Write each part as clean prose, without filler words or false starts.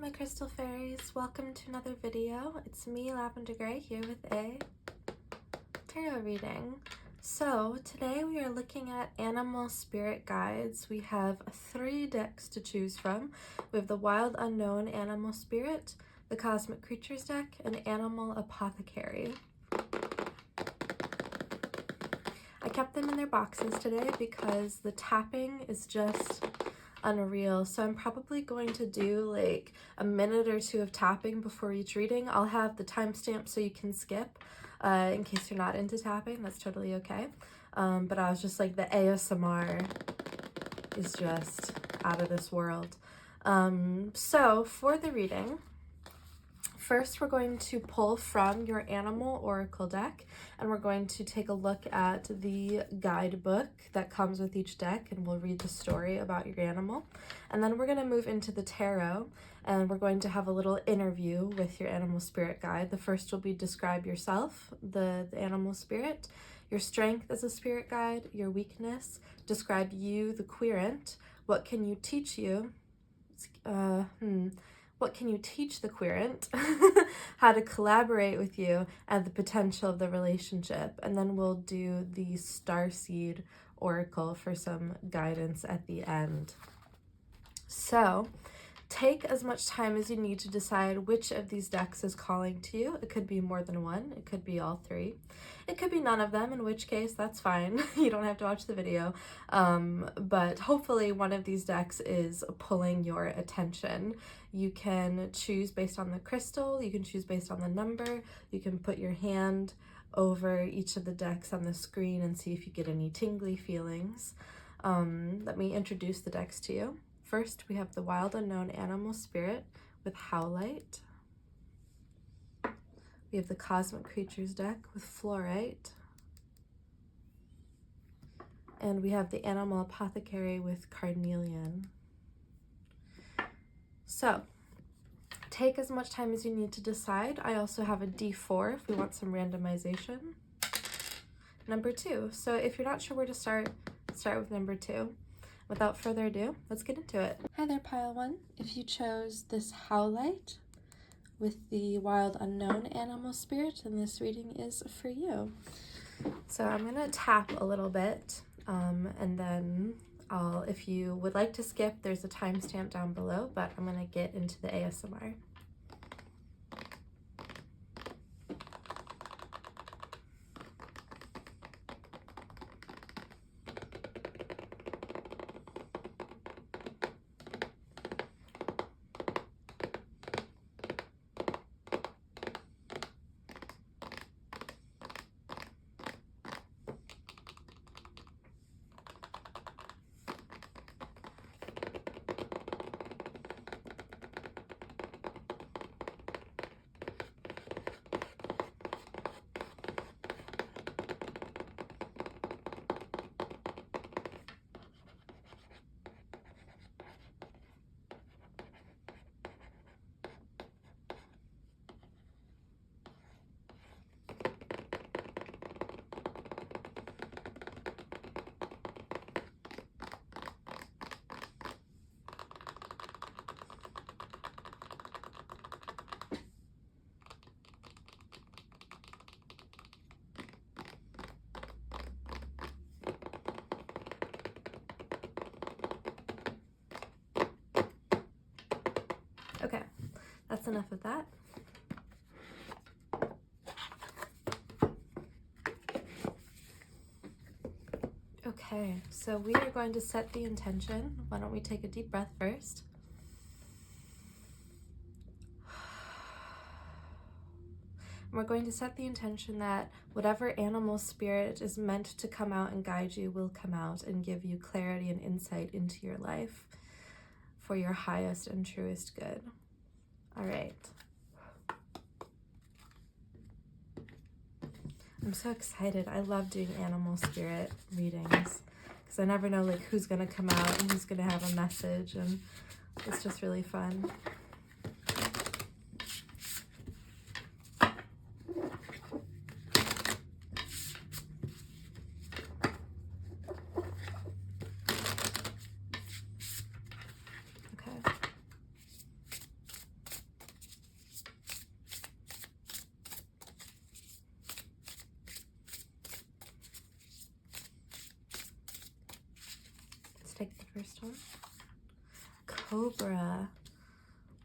my crystal fairies, welcome to another video. It's me, Lavender Gray, here with a tarot reading. So today we are looking at animal spirit guides. We have 3 decks to choose from. We have the Wild Unknown Animal Spirit, the Cosmic Creatures deck, and Animal Apothecary. I kept them in their boxes today because the tapping is just unreal. So I'm probably going to do like a minute or 2 of tapping before each reading. I'll have the timestamp so you can skip in case you're not into tapping. That's totally okay. But I was just like, the ASMR is just out of this world. So for the reading, first, we're going to pull from your Animal Oracle deck, and we're going to take a look at the guidebook that comes with each deck, and we'll read the story about your animal. And then we're going to move into the tarot, and we're going to have a little interview with your animal spirit guide. The first will be describe yourself, the animal spirit, your strength as a spirit guide, your weakness, describe you, the querent, what can you teach you, what can you teach the querent, how to collaborate with you, and the potential of the relationship. And then we'll do the Starseed Oracle for some guidance at the end. So take as much time as you need to decide which of these decks is calling to you. It could be more than one. It could be all 3. It could be none of them, in which case that's fine. You don't have to watch the video. But hopefully one of these decks is pulling your attention. You can choose based on the crystal. You can choose based on the number. You can put your hand over each of the decks on the screen and see if you get any tingly feelings. Let me introduce the decks to you. First, we have the Wild Unknown Animal Spirit with Howlite. We have the Cosmic Creatures deck with Fluorite. And we have the Animal Apothecary with Carnelian. So, take as much time as you need to decide. I also have a D4 if we want some randomization. Number 2. So if you're not sure where to start with number 2. Without further ado, let's get into it. Hi there, Pile 1. If you chose this Howlite with the Wild Unknown Animal Spirit, then this reading is for you. So I'm going to tap a little bit, and then if you would like to skip, there's a timestamp down below, but I'm going to get into the ASMR. Okay, that's enough of that. Okay, so we are going to set the intention. Why don't we take a deep breath first? We're going to set the intention that whatever animal spirit is meant to come out and guide you will come out and give you clarity and insight into your life for your highest and truest good. All right. I'm so excited. I love doing animal spirit readings because I never know like who's gonna come out and who's gonna have a message, and it's just really fun. Okay. one? Cobra.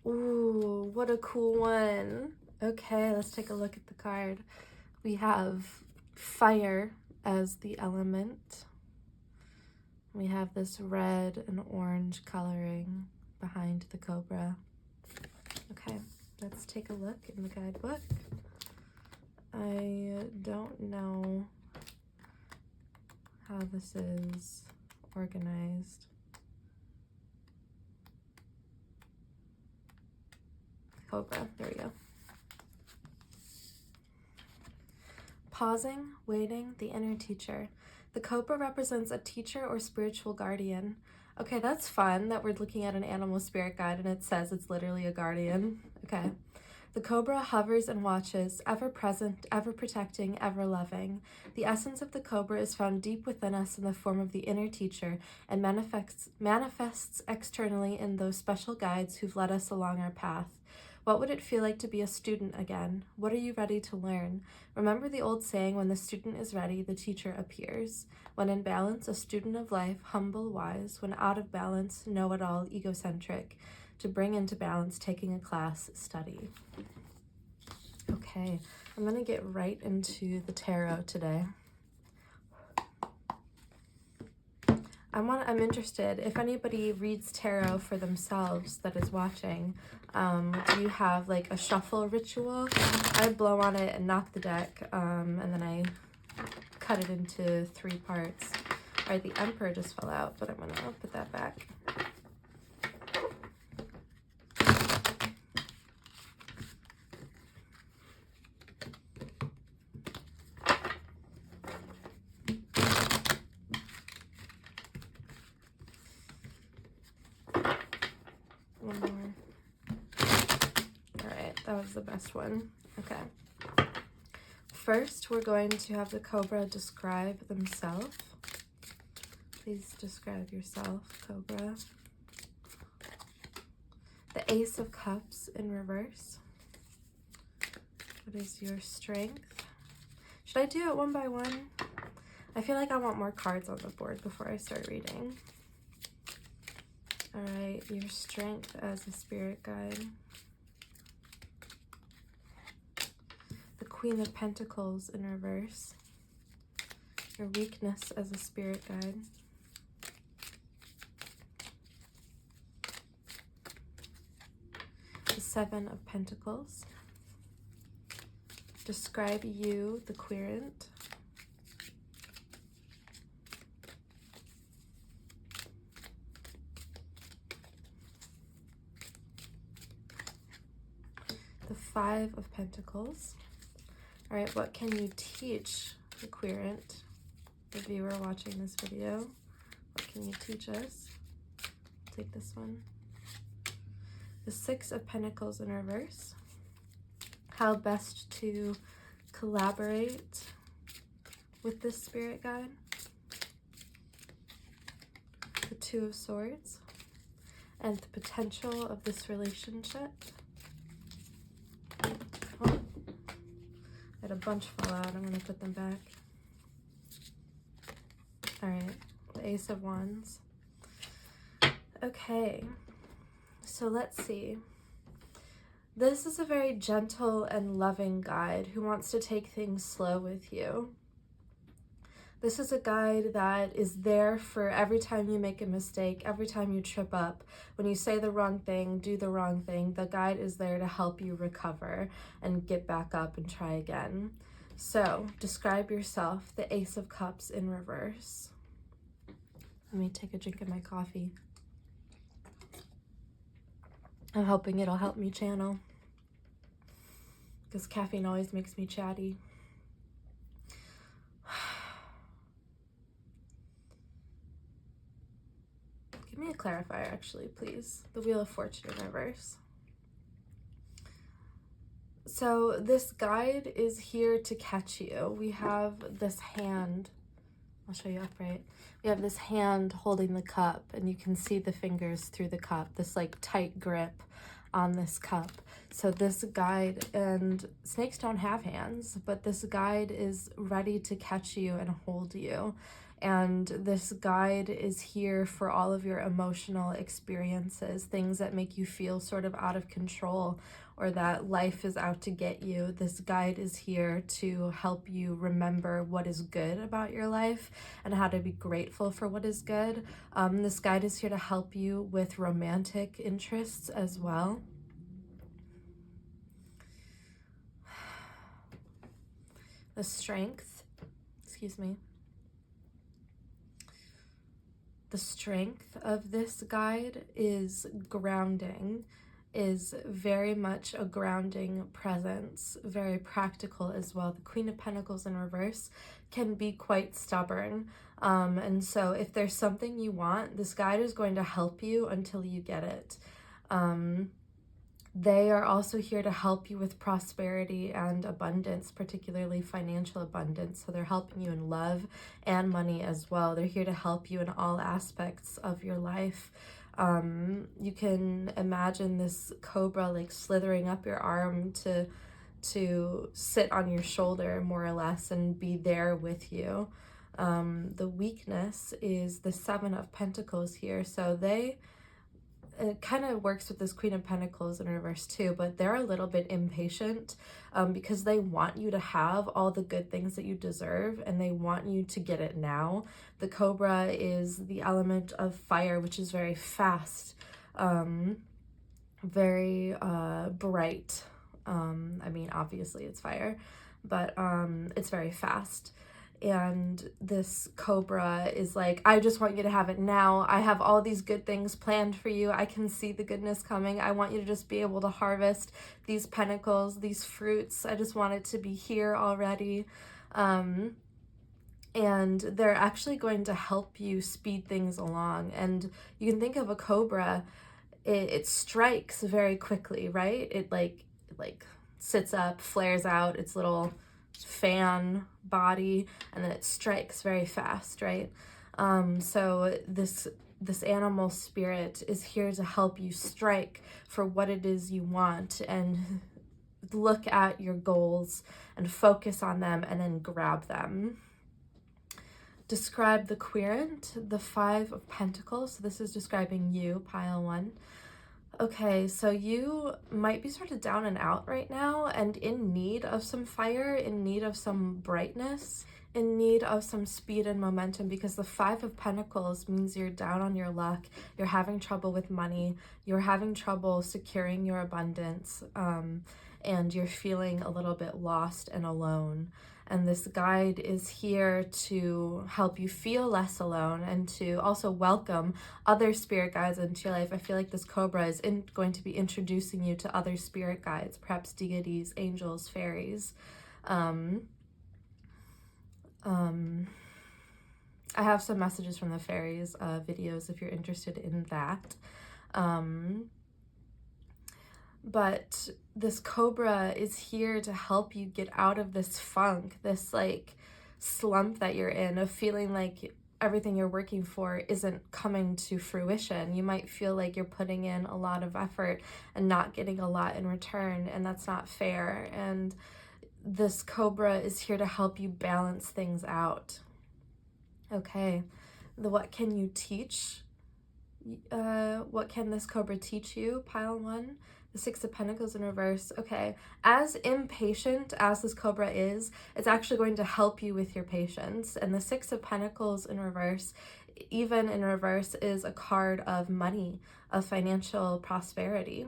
Ooh, what a cool one. Okay, let's take a look at the card. We have fire as the element. We have this red and orange coloring behind the cobra. Okay, let's take a look in the guidebook. I don't know how this is organized. Cobra, there we go. Pausing, waiting, the inner teacher. The cobra represents a teacher or spiritual guardian. Okay, that's fun that we're looking at an animal spirit guide and it says it's literally a guardian. Okay. The cobra hovers and watches, ever present, ever protecting, ever loving. The essence of the cobra is found deep within us in the form of the inner teacher and manifests externally in those special guides who've led us along our path. What would it feel like to be a student again? What are you ready to learn? Remember the old saying, when the student is ready, the teacher appears. When in balance, a student of life, humble, wise. When out of balance, know-it-all, egocentric. To bring into balance, taking a class, study. Okay, I'm gonna get right into the tarot today. I'm interested, if anybody reads tarot for themselves that is watching, do you have like a shuffle ritual? I blow on it and knock the deck, and then I cut it into 3 parts. All right, the Emperor just fell out, but I'm gonna put that back. One more. All right, that was the best one. Okay. First, we're going to have the cobra describe themselves. Please describe yourself, cobra. The Ace of Cups in reverse. What is your strength? Should I do it one by one? I feel like I want more cards on the board before I start reading. All right, your strength as a spirit guide. The Queen of Pentacles in reverse. Your weakness as a spirit guide. The Seven of Pentacles. Describe you, the querent. The Five of Pentacles. All right, what can you teach the querent, the viewer watching this video? What can you teach us? Take this one. The Six of Pentacles in reverse. How best to collaborate with this spirit guide. The Two of Swords. And the potential of this relationship. Oh, I had a bunch fall out. I'm going to put them back. All right, the Ace of Wands. Okay, so let's see. This is a very gentle and loving guide who wants to take things slow with you. This is a guide that is there for every time you make a mistake, every time you trip up. When you say the wrong thing, do the wrong thing, the guide is there to help you recover and get back up and try again. So, describe yourself, the Ace of Cups in reverse. Let me take a drink of my coffee. I'm hoping it'll help me channel, because caffeine always makes me chatty. Give me a clarifier, actually, please. The Wheel of Fortune in reverse. So this guide is here to catch you. We have this hand. I'll show you upright. We have this hand holding the cup, and you can see the fingers through the cup, this like tight grip on this cup. So this guide, and snakes don't have hands, but this guide is ready to catch you and hold you. And this guide is here for all of your emotional experiences, things that make you feel sort of out of control or that life is out to get you. This guide is here to help you remember what is good about your life and how to be grateful for what is good. This guide is here to help you with romantic interests as well. The strength, excuse me. The strength of this guide is grounding, is very much a grounding presence, very practical as well. The Queen of Pentacles in reverse can be quite stubborn. And so if there's something you want, this guide is going to help you until you get it. They are also here to help you with prosperity and abundance, particularly financial abundance. So they're helping you in love and money as well. They're here to help you in all aspects of your life. You can imagine this cobra like slithering up your arm to sit on your shoulder more or less and be there with you. The weakness is the Seven of Pentacles here. So it kind of works with this Queen of Pentacles in reverse too, but they're a little bit impatient because they want you to have all the good things that you deserve and they want you to get it now. The Cobra is the element of fire, which is very fast, very bright. I mean, obviously it's fire, but it's very fast. And this cobra is like, I just want you to have it now. I have all these good things planned for you. I can see the goodness coming. I want you to just be able to harvest these pentacles, these fruits. I just want it to be here already. And they're actually going to help you speed things along. And you can think of a cobra, it strikes very quickly, right? It like sits up, flares out its little fan body, and then it strikes very fast, right? So this animal spirit is here to help you strike for what it is you want and look at your goals and focus on them and then grab them. Describe the querent, the Five of Pentacles. So this is describing you, pile one. Okay, so you might be sort of down and out right now and in need of some fire, in need of some brightness, in need of some speed and momentum, because the Five of Pentacles means you're down on your luck, you're having trouble with money, you're having trouble securing your abundance, and you're feeling a little bit lost and alone. And this guide is here to help you feel less alone and to also welcome other spirit guides into your life. I feel like this cobra is going to be introducing you to other spirit guides, perhaps deities, angels, fairies. I have some messages from the fairies videos if you're interested in that. But this cobra is here to help you get out of this funk, this like slump that you're in of feeling like everything you're working for isn't coming to fruition. You might feel like you're putting in a lot of effort and not getting a lot in return, and that's not fair. And this cobra is here to help you balance things out. Okay, what can you teach? What can this cobra teach you? Pile one. The Six of Pentacles in reverse. Okay, as impatient as this cobra is, it's actually going to help you with your patience. And the Six of Pentacles in reverse, even in reverse, is a card of money, of financial prosperity.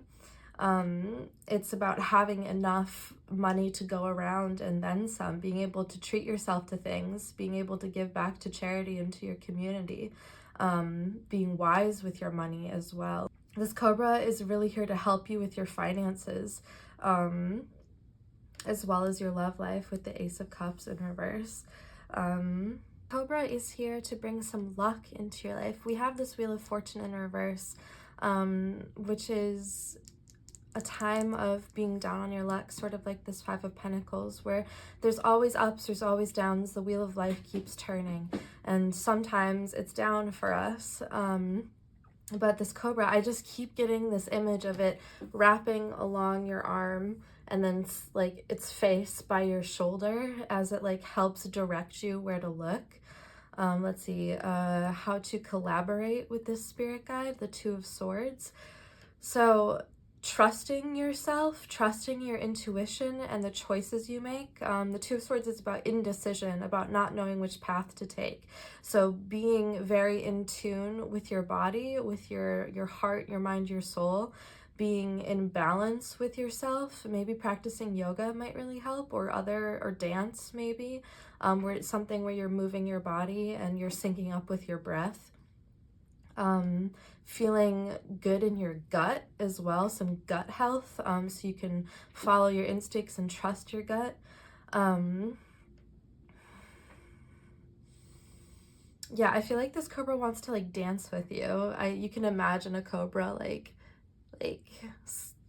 It's about having enough money to go around and then some, being able to treat yourself to things, being able to give back to charity and to your community, being wise with your money as well. This cobra is really here to help you with your finances, as well as your love life with the Ace of Cups in reverse. Cobra is here to bring some luck into your life. We have this Wheel of Fortune in reverse, which is a time of being down on your luck, sort of like this Five of Pentacles, where there's always ups, there's always downs, the wheel of life keeps turning, and sometimes it's down for us. But this cobra, I just keep getting this image of it wrapping along your arm and then like its face by your shoulder as it like helps direct you where to look. Let's see, how to collaborate with this spirit guide, the Two of Swords. So trusting yourself, trusting your intuition and the choices you make. The Two of Swords is about indecision, about not knowing which path to take. So being very in tune with your body, with your heart, your mind, your soul, being in balance with yourself. Maybe practicing yoga might really help, or dance maybe, where it's something where you're moving your body and you're syncing up with your breath. Feeling good in your gut as well, some gut health, so you can follow your instincts and trust your gut. Yeah, I feel like this cobra wants to like dance with you. You can imagine a cobra like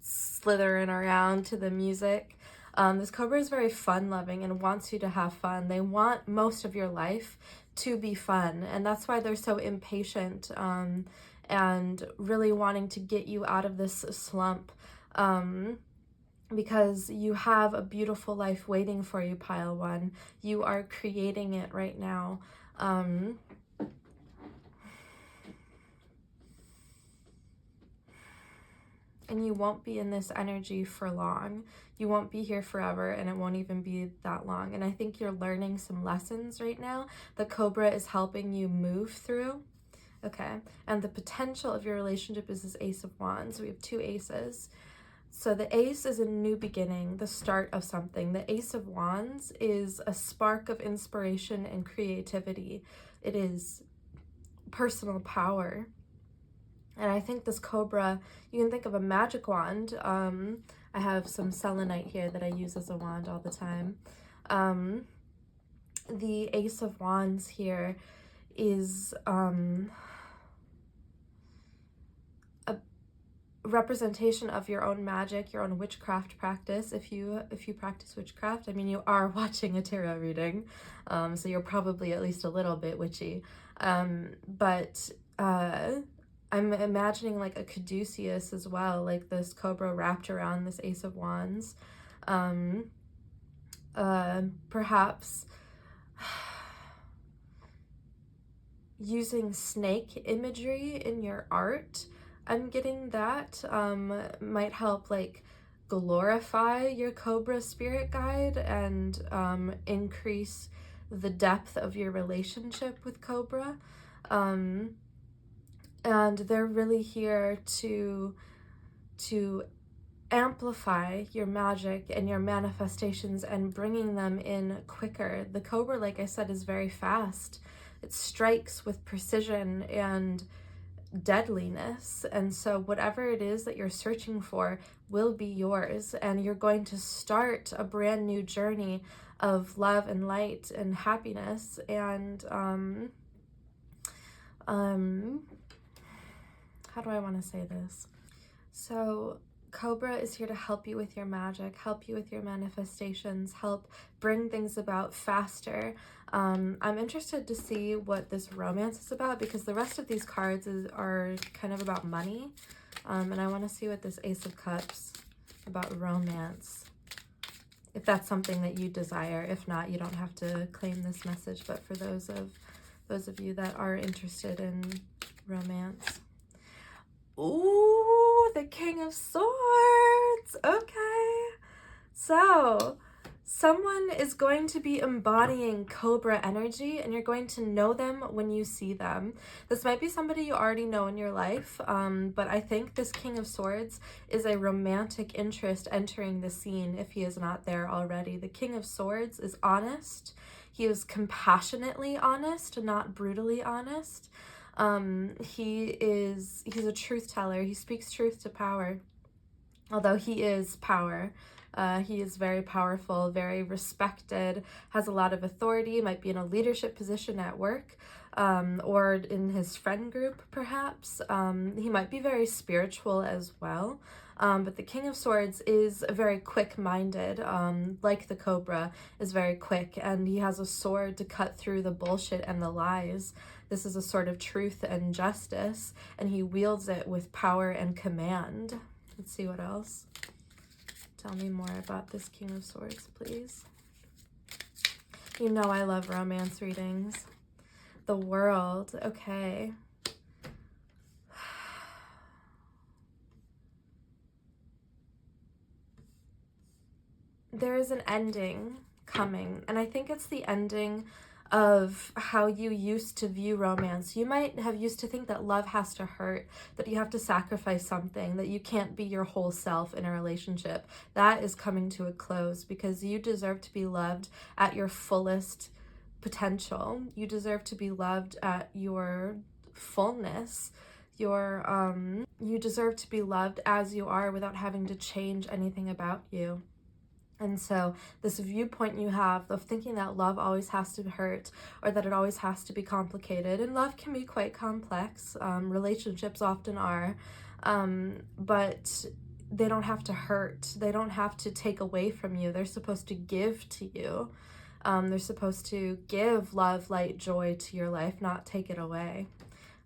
slithering around to the music. This cobra is very fun loving and wants you to have fun. They want most of your life to be fun, and that's why they're so impatient, and really wanting to get you out of this slump, because you have a beautiful life waiting for you, pile one. You are creating it right now. And you won't be in this energy for long. You won't be here forever, and it won't even be that long. And I think you're learning some lessons right now. The cobra is helping you move through. Okay, and the potential of your relationship is this Ace of Wands. We have two aces. So the ace is a new beginning, the start of something. The Ace of Wands is a spark of inspiration and creativity. It is personal power. And I think this cobra, you can think of a magic wand. I have some selenite here that I use as a wand all the time. The Ace of Wands here is a representation of your own magic, your own witchcraft practice. If you practice witchcraft, I mean, you are watching a tarot reading, so you're probably at least a little bit witchy. But I'm imagining like a caduceus as well, like this cobra wrapped around this Ace of Wands. Perhaps using snake imagery in your art. I'm getting that might help like glorify your cobra spirit guide and increase the depth of your relationship with cobra. And they're really here to amplify your magic and your manifestations and bringing them in quicker. The cobra, like I said, is very fast. It strikes with precision and deadliness, and so whatever it is that you're searching for will be yours, and you're going to start a brand new journey of love and light and happiness. And how do I want to say this? So Cobra is here to help you with your magic, help you with your manifestations, help bring things about faster. I'm interested to see what this romance is about, because the rest of these cards are kind of about money. And I want to see what this Ace of Cups about romance, if that's something that you desire. If not, you don't have to claim this message, but for those of you that are interested in romance. Ooh, the King of Swords. Okay. So, someone is going to be embodying Cobra energy, and you're going to know them when you see them. This might be somebody you already know in your life, but I think this King of Swords is a romantic interest entering the scene if he is not there already. The King of Swords is honest. He is compassionately honest, not brutally honest. He's a truth teller. He speaks truth to power. Although he is power. He is very powerful, very respected, has a lot of authority, might be in a leadership position at work, or in his friend group, perhaps. He might be very spiritual as well. But the King of Swords is very quick-minded, like the Cobra is very quick, and he has a sword to cut through the bullshit and the lies. This is a sword of truth and justice, and he wields it with power and command. Let's see what else. Tell me more about this King of Swords, please. You know I love romance readings. The World. Okay. There is an ending coming, and I think it's the ending of how you used to view romance. You might have used to think that love has to hurt, that you have to sacrifice something, that you can't be your whole self in a relationship. That is coming to a close because you deserve to be loved at your fullest potential. You deserve to be loved at your fullness. You deserve to be loved as you are without having to change anything about you. And so this viewpoint you have of thinking that love always has to hurt or that it always has to be complicated, and love can be quite complex, relationships often are, but they don't have to hurt. They don't have to take away from you. They're supposed to give to you. They're supposed to give love, light, joy to your life, not take it away.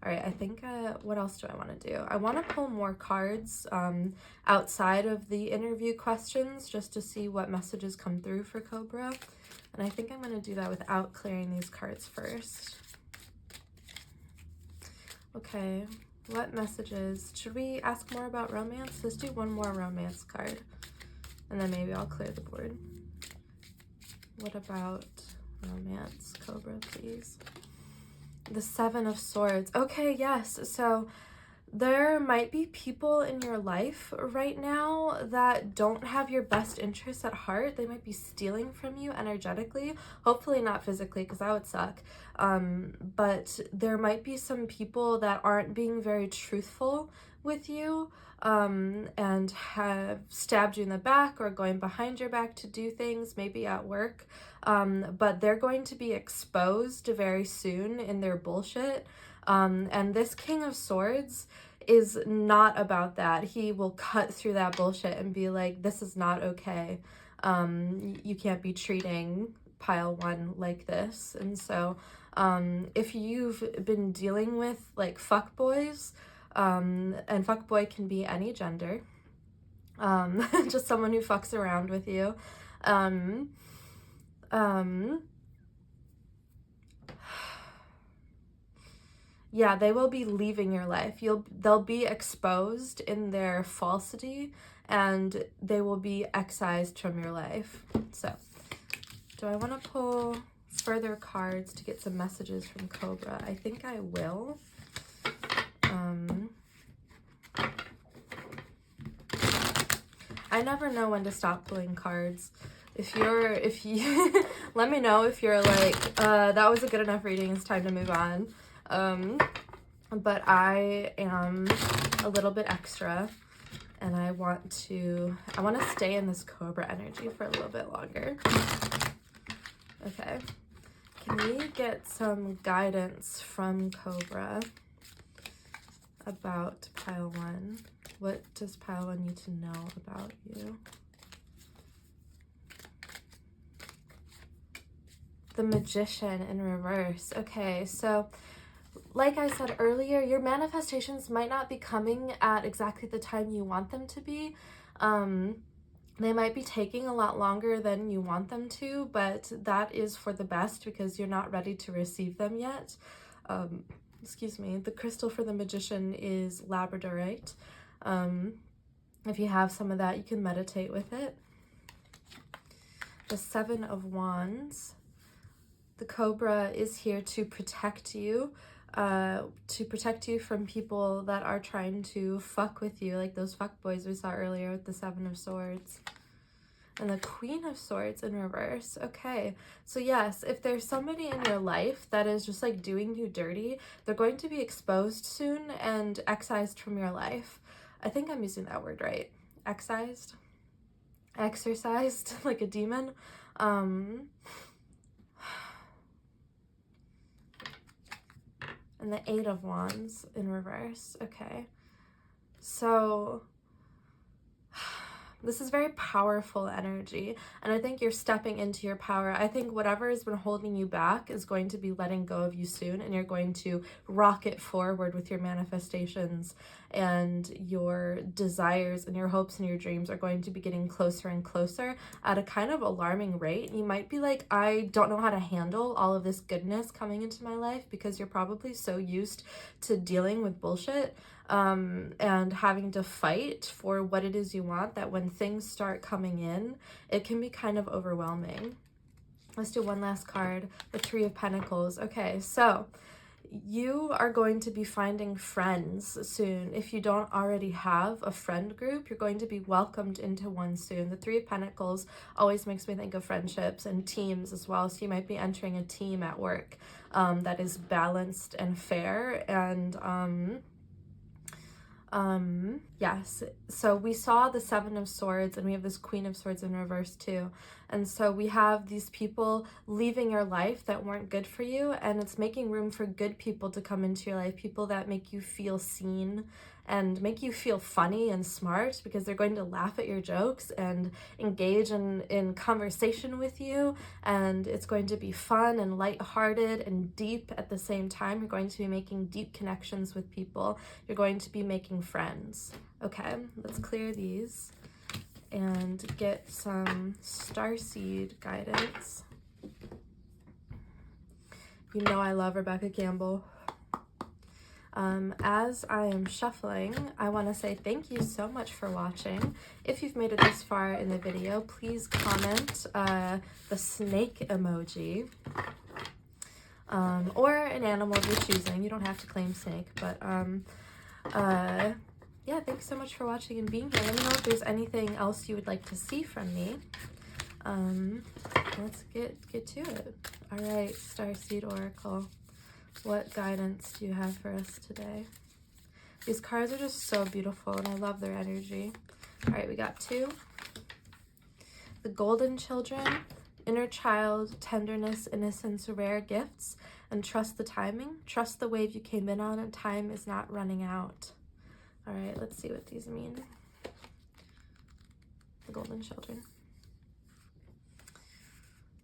All right, I think, what else do I want to do? I want to pull more cards outside of the interview questions just to see what messages come through for Cobra. And I think I'm going to do that without clearing these cards first. Okay, what messages? Should we ask more about romance? Let's do one more romance card. And then maybe I'll clear the board. What about romance, Cobra, please? The Seven of Swords. Okay, yes. So there might be people in your life right now that don't have your best interests at heart. They might be stealing from you energetically. Hopefully not physically, because that would suck. But there might be some people that aren't being very truthful with you, and have stabbed you in the back or going behind your back to do things, maybe at work. But they're going to be exposed very soon in their bullshit. And this King of Swords is not about that. He will cut through that bullshit and be like, this is not okay. You can't be treating pile one like this. And so if you've been dealing with like fuckboys, and fuckboy can be any gender, just someone who fucks around with you, yeah, they will be leaving your life. They'll be exposed in their falsity, and they will be excised from your life. So, do I want to pull further cards to get some messages from Cobra? I think I will. I never know when to stop pulling cards. If you let me know if you're like, that was a good enough reading, it's time to move on. But I am a little bit extra, and I want to stay in this Cobra energy for a little bit longer. Okay. Can we get some guidance from Cobra about pile one? What does pile one need to know about you? The Magician in reverse. Okay, so like I said earlier, your manifestations might not be coming at exactly the time you want them to be. They might be taking a lot longer than you want them to, but that is for the best because you're not ready to receive them yet. Excuse me. The crystal for the Magician is labradorite. If you have some of that, you can meditate with it. The Seven of Wands. The Cobra is here to protect you from people that are trying to fuck with you, like those fuck boys we saw earlier with the Seven of Swords. And the Queen of Swords in reverse. Okay, so yes, if there's somebody in your life that is just like doing you dirty, they're going to be exposed soon and excised from your life. I think I'm using that word right. Excised? Exorcised, like a demon. And the Eight of Wands in reverse. Okay. So This is very powerful energy, and I think you're stepping into your power. I think whatever has been holding you back is going to be letting go of you soon, and you're going to rocket forward with your manifestations, and your desires and your hopes and your dreams are going to be getting closer and closer at a kind of alarming rate. You might be like, I don't know how to handle all of this goodness coming into my life, because you're probably so used to dealing with bullshit and having to fight for what it is you want, that when things start coming in, it can be kind of overwhelming. Let's do one last card, the Three of Pentacles. Okay, so you are going to be finding friends soon. If you don't already have a friend group, you're going to be welcomed into one soon. The Three of Pentacles always makes me think of friendships and teams as well. So you might be entering a team at work that is balanced and fair, and yes, so we saw the Seven of Swords, and we have this Queen of Swords in reverse too. And so we have these people leaving your life that weren't good for you, and it's making room for good people to come into your life, people that make you feel seen and make you feel funny and smart, because they're going to laugh at your jokes and engage in conversation with you, and it's going to be fun and lighthearted and deep at the same time. You're going to be making deep connections with people. You're going to be making friends. Okay, let's clear these and get some starseed guidance. You know I love Rebecca Campbell. As I am shuffling, I want to say thank you so much for watching. If you've made it this far in the video, please comment the snake emoji, or an animal of your choosing. You don't have to claim snake, but yeah, thanks so much for watching and being here. Let me know if there's anything else you would like to see from me. Let's get to it. All right, Starseed Oracle. What guidance do you have for us today? These cards are just so beautiful, and I love their energy. All right, we got 2. The Golden Children, inner child, tenderness, innocence, rare gifts, and trust the timing. Trust the wave you came in on, and time is not running out. All right, let's see what these mean. The Golden Children.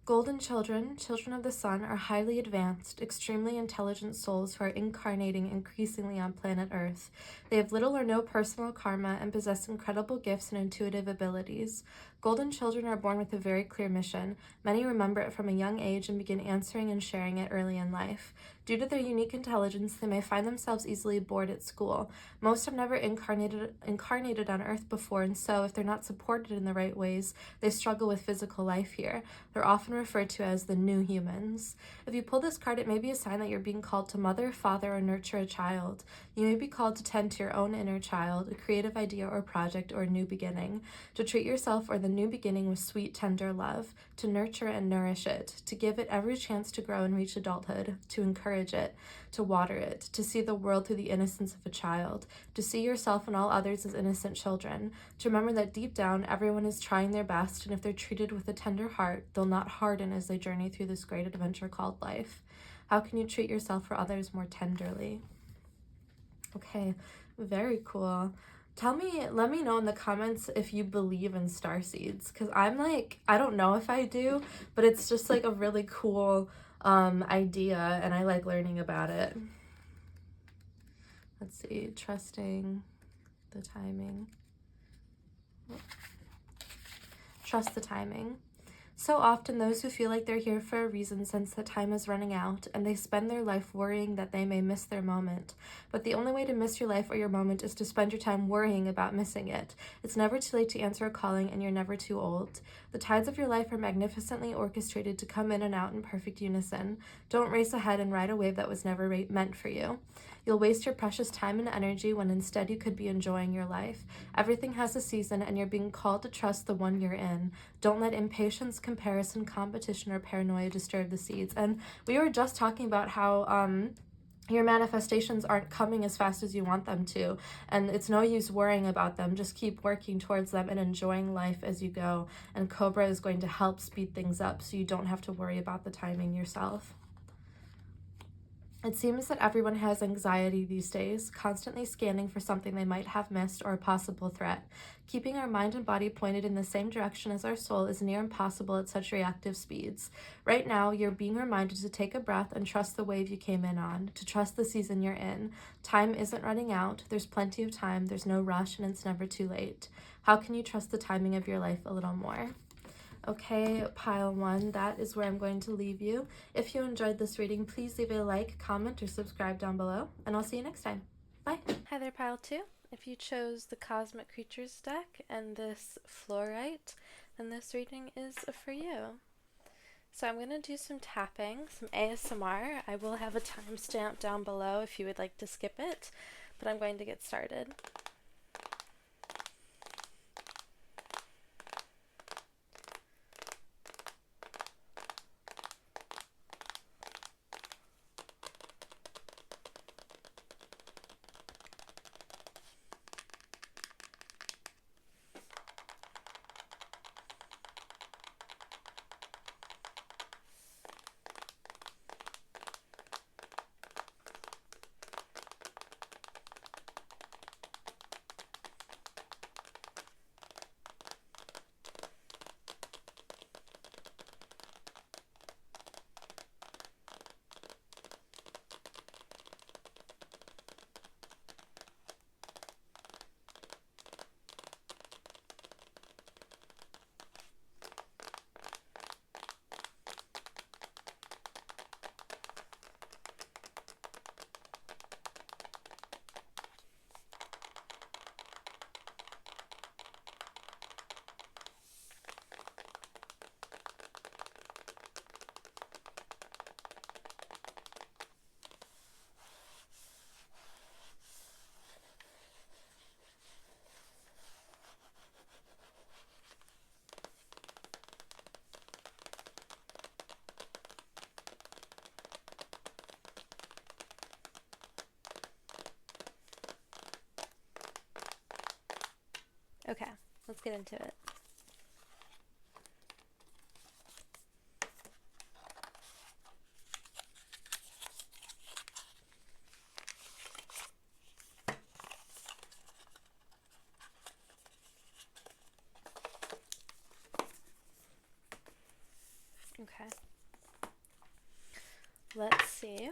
Golden children, children of the sun, are highly advanced, extremely intelligent souls who are incarnating increasingly on planet Earth. They have little or no personal karma and possess incredible gifts and intuitive abilities. Golden children are born with a very clear mission. Many remember it from a young age and begin answering and sharing it early in life. Due to their unique intelligence, they may find themselves easily bored at school. Most have never incarnated on Earth before, and so, if they're not supported in the right ways, they struggle with physical life here. They're often referred to as the new humans. If you pull this card, it may be a sign that you're being called to mother, father, or nurture a child. You may be called to tend to your own inner child, a creative idea or project, or a new beginning, to treat yourself or the new beginning with sweet, tender love, to nurture and nourish it, to give it every chance to grow and reach adulthood, to encourage it, to water it, to see the world through the innocence of a child, to see yourself and all others as innocent children, to remember that deep down everyone is trying their best, and if they're treated with a tender heart, they'll not harden as they journey through this great adventure called life. How can you treat yourself or others more tenderly? Okay, very cool. Let me know in the comments if you believe in starseeds, because I'm like, I don't know if I do, but it's just like a really cool idea, and I like learning about it. Let's see, trusting the timing. Trust the timing. So often those who feel like they're here for a reason sense that time is running out, and they spend their life worrying that they may miss their moment. But the only way to miss your life or your moment is to spend your time worrying about missing it. It's never too late to answer a calling, and you're never too old. The tides of your life are magnificently orchestrated to come in and out in perfect unison. Don't race ahead and ride a wave that was never meant for you. You'll waste your precious time and energy when instead you could be enjoying your life. Everything has a season, and you're being called to trust the one you're in. Don't let impatience, comparison, competition, or paranoia disturb the seeds. And we were just talking about how your manifestations aren't coming as fast as you want them to, and it's no use worrying about them. Just keep working towards them and enjoying life as you go, and Cobra is going to help speed things up so you don't have to worry about the timing yourself. It seems that everyone has anxiety these days, constantly scanning for something they might have missed or a possible threat. Keeping our mind and body pointed in the same direction as our soul is near impossible at such reactive speeds. Right now, you're being reminded to take a breath and trust the wave you came in on, to trust the season you're in. Time isn't running out, there's plenty of time, there's no rush, and it's never too late. How can you trust the timing of your life a little more? Okay, pile 1, that is where I'm going to leave you. If you enjoyed this reading, please leave a like, comment, or subscribe down below, and I'll see you next time. Bye. Hi there, pile 2. If you chose the Cosmic Creatures deck and this fluorite, then this reading is for you. So I'm going to do some tapping, some ASMR. I will have a timestamp down below if you would like to skip it, but I'm going to get started. Okay, let's get into it. Okay. Let's see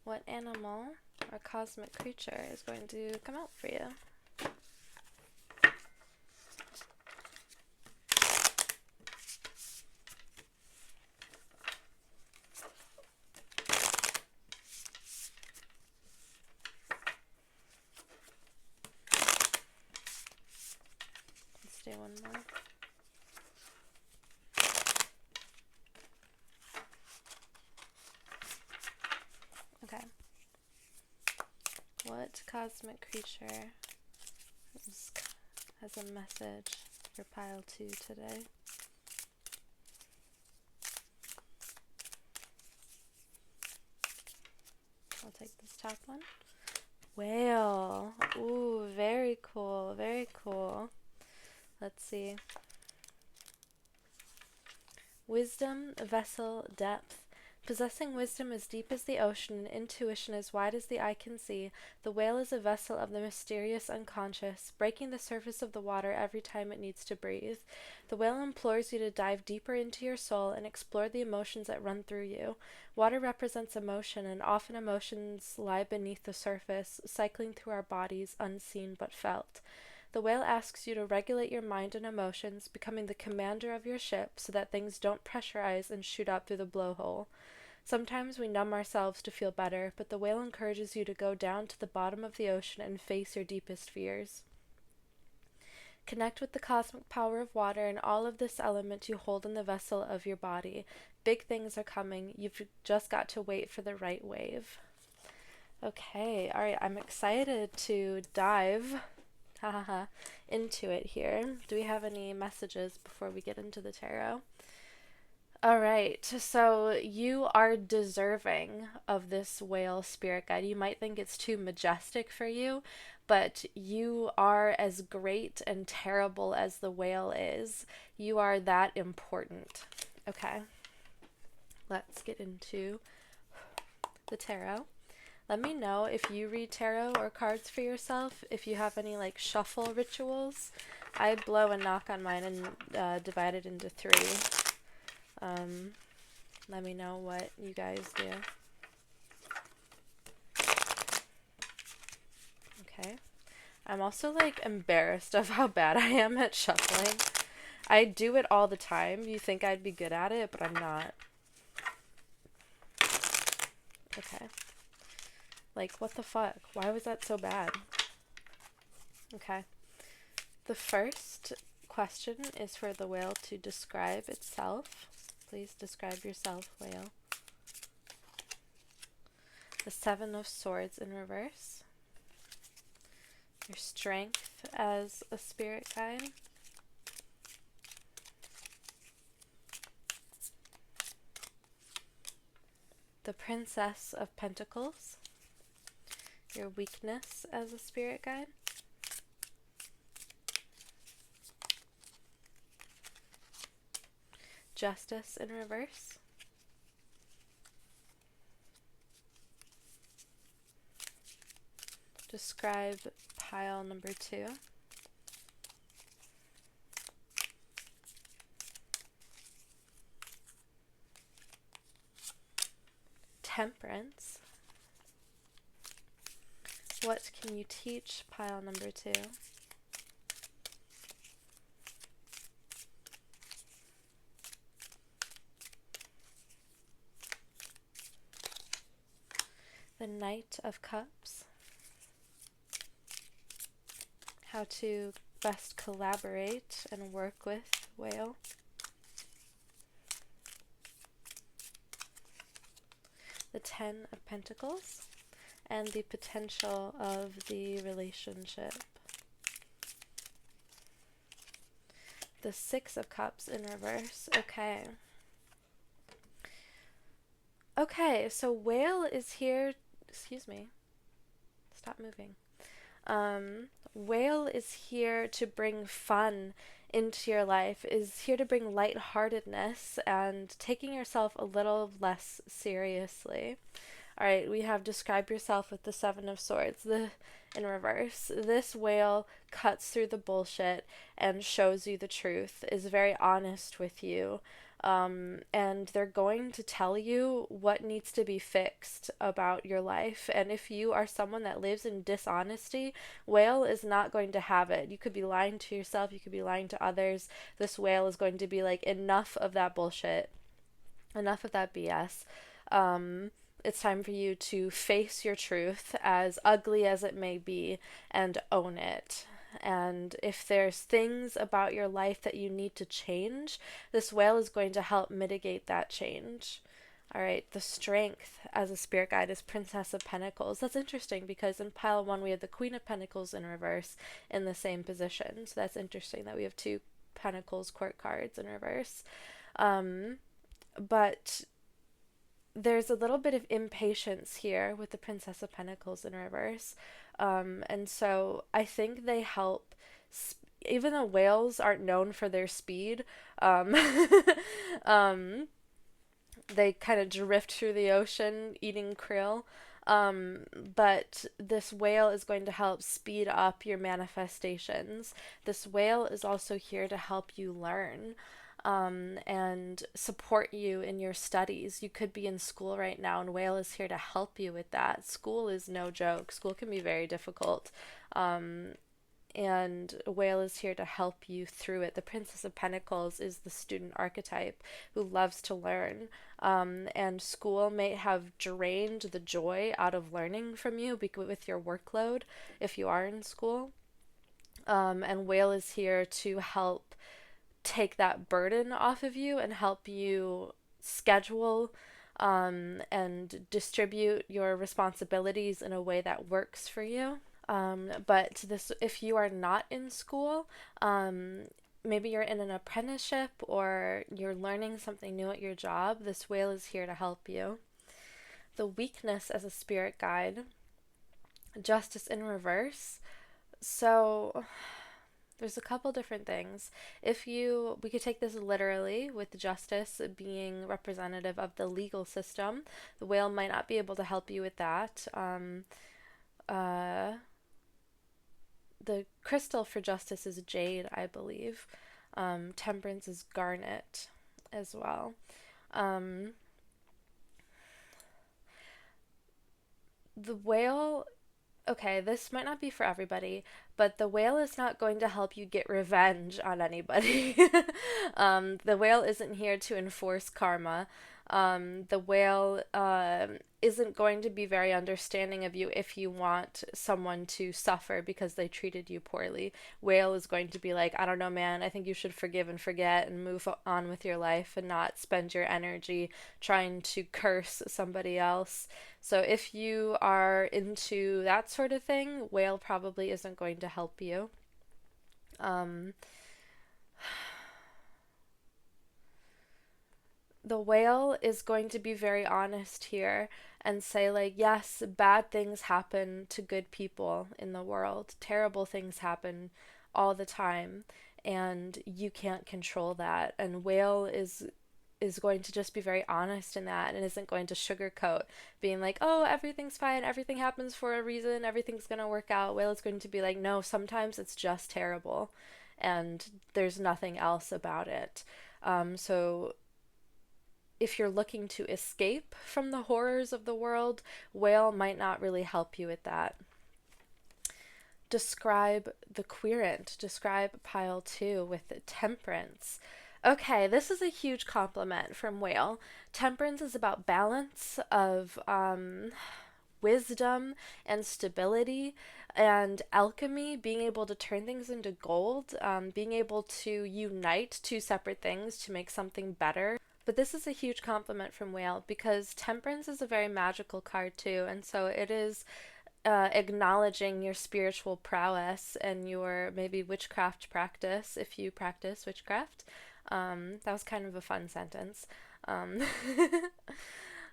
what animal or cosmic creature is going to come out for you. Let's do one more. Okay. What cosmic creature has a message for pile 2 today? I'll take this top one. Whale. Ooh, very cool, very cool. Let's see. Wisdom, vessel, depth. Possessing wisdom as deep as the ocean and intuition as wide as the eye can see, the whale is a vessel of the mysterious unconscious, breaking the surface of the water every time it needs to breathe. The whale implores you to dive deeper into your soul and explore the emotions that run through you. Water represents emotion, and often emotions lie beneath the surface, cycling through our bodies, unseen but felt. The whale asks you to regulate your mind and emotions, becoming the commander of your ship so that things don't pressurize and shoot out through the blowhole. Sometimes we numb ourselves to feel better, but the whale encourages you to go down to the bottom of the ocean and face your deepest fears. Connect with the cosmic power of water and all of this element you hold in the vessel of your body. Big things are coming. You've just got to wait for the right wave. Okay, alright, I'm excited to dive into it here. Do we have any messages before we get into the tarot? All right, so you are deserving of this whale spirit guide. You might think it's too majestic for you, but you are as great and terrible as the whale is. You are that important. Okay, let's get into the tarot. Let me know if you read tarot or cards for yourself, if you have any like shuffle rituals. I blow and knock on mine and divide it into 3. Let me know what you guys do. Okay. I'm also like embarrassed of how bad I am at shuffling. I do it all the time. You think I'd be good at it, but I'm not. Okay. Like, what the fuck? Why was that so bad? Okay. The first question is for the whale to describe itself. Please describe yourself, whale. The 7 of Swords in reverse. Your strength as a spirit guide. The Princess of Pentacles. Your weakness as a spirit guide. Justice in reverse. Describe pile number 2. Temperance. What can you teach pile number 2? The Knight of Cups. How to best collaborate and work with whale. The 10 of Pentacles and the potential of the relationship. The 6 of Cups in reverse. Okay. Okay, so whale is here. Excuse me. Stop moving. Whale is here to bring fun into your life, is here to bring lightheartedness and taking yourself a little less seriously. Alright, we have describe yourself with the 7 of Swords in reverse. This whale cuts through the bullshit and shows you the truth, is very honest with you. And they're going to tell you what needs to be fixed about your life. And if you are someone that lives in dishonesty, whale is not going to have it. You could be lying to yourself, you could be lying to others. This whale is going to be like, enough of that bullshit, enough of that BS. It's time for you to face your truth, as ugly as it may be, and own it. And if there's things about your life that you need to change, this whale is going to help mitigate that change. Alright, the strength as a spirit guide is Princess of Pentacles. That's interesting because in pile 1 we have the Queen of Pentacles in reverse in the same position. So that's interesting that we have 2 Pentacles court cards in reverse. But there's a little bit of impatience here with the Princess of Pentacles in reverse. And so I think they help, even though whales aren't known for their speed, they kind of drift through the ocean eating krill. But this whale is going to help speed up your manifestations. This whale is also here to help you learn. And support you in your studies. You could be in school right now, and whale is here to help you with that. School is no joke. School can be very difficult. And whale is here to help you through it. The Princess of Pentacles is the student archetype who loves to learn. And school may have drained the joy out of learning from you with your workload if you are in school. And whale is here to help take that burden off of you and help you schedule and distribute your responsibilities in a way that works for you. But if you are not in school, maybe you're in an apprenticeship or you're learning something new at your job, this whale is here to help you. The weakness as a spirit guide, Justice in reverse. So There's a couple different things. We could take this literally with justice being representative of the legal system. The whale might not be able to help you with that. Uh, the crystal for justice is jade, I believe. Temperance is garnet as well. Um, the whale, okay, this might not be for everybody, but the whale is not going to help you get revenge on anybody. The whale isn't here to enforce karma. The whale isn't going to be very understanding of you if you want someone to suffer because they treated you poorly. Whale is going to be like, I don't know, man, I think you should forgive and forget and move on with your life and not spend your energy trying to curse somebody else. So if you are into that sort of thing, whale probably isn't going to help you. Um, the whale is going to be very honest here and say, like, yes, bad things happen to good people in the world. Terrible things happen all the time, and you can't control that. And whale is going to just be very honest in that and isn't going to sugarcoat being like, oh, everything's fine, everything happens for a reason, everything's going to work out. Whale is going to be like, no, sometimes it's just terrible and there's nothing else about it. So if you're looking to escape from the horrors of the world, whale might not really help you with that. Describe the querent. Describe pile 2 with temperance. Okay, this is a huge compliment from whale. Temperance is about balance of wisdom and stability and alchemy, being able to turn things into gold, being able to unite two separate things to make something better. But this is a huge compliment from whale because temperance is a very magical card too, and so it is acknowledging your spiritual prowess and your maybe witchcraft practice if you practice witchcraft. That was kind of a fun sentence. Um,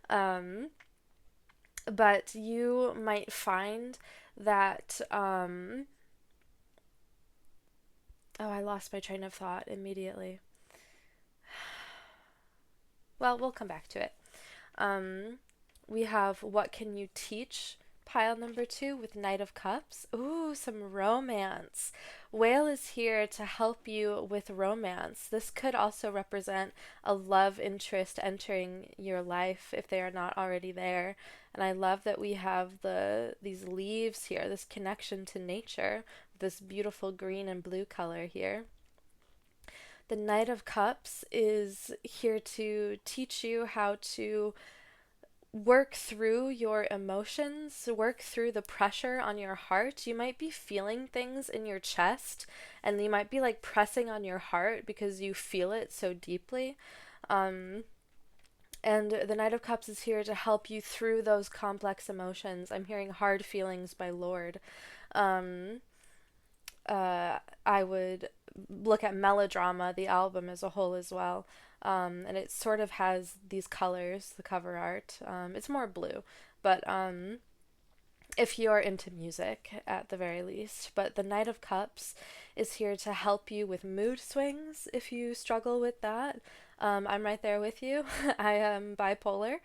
um, but you might find that. Oh, I lost my train of thought immediately. Well, we'll come back to it. We have what can you teach? Pile number 2 with Knight of Cups. Ooh, some romance. Whale is here to help you with romance. This could also represent a love interest entering your life if they are not already there. And I love that we have these leaves here, this connection to nature, this beautiful green and blue color here. The Knight of Cups is here to teach you how to work through your emotions, work through the pressure on your heart. You might be feeling things in your chest, and you might be like pressing on your heart because you feel it so deeply. Um, and the Knight of Cups is here to help you through those complex emotions. I'm hearing Hard Feelings by Lorde. Um, I would look at Melodrama, the album as a whole as well. And it sort of has these colors, the cover art. It's more blue, but if you're into music at the very least. But the Knight of Cups is here to help you with mood swings if you struggle with that. I'm right there with you. I am bipolar.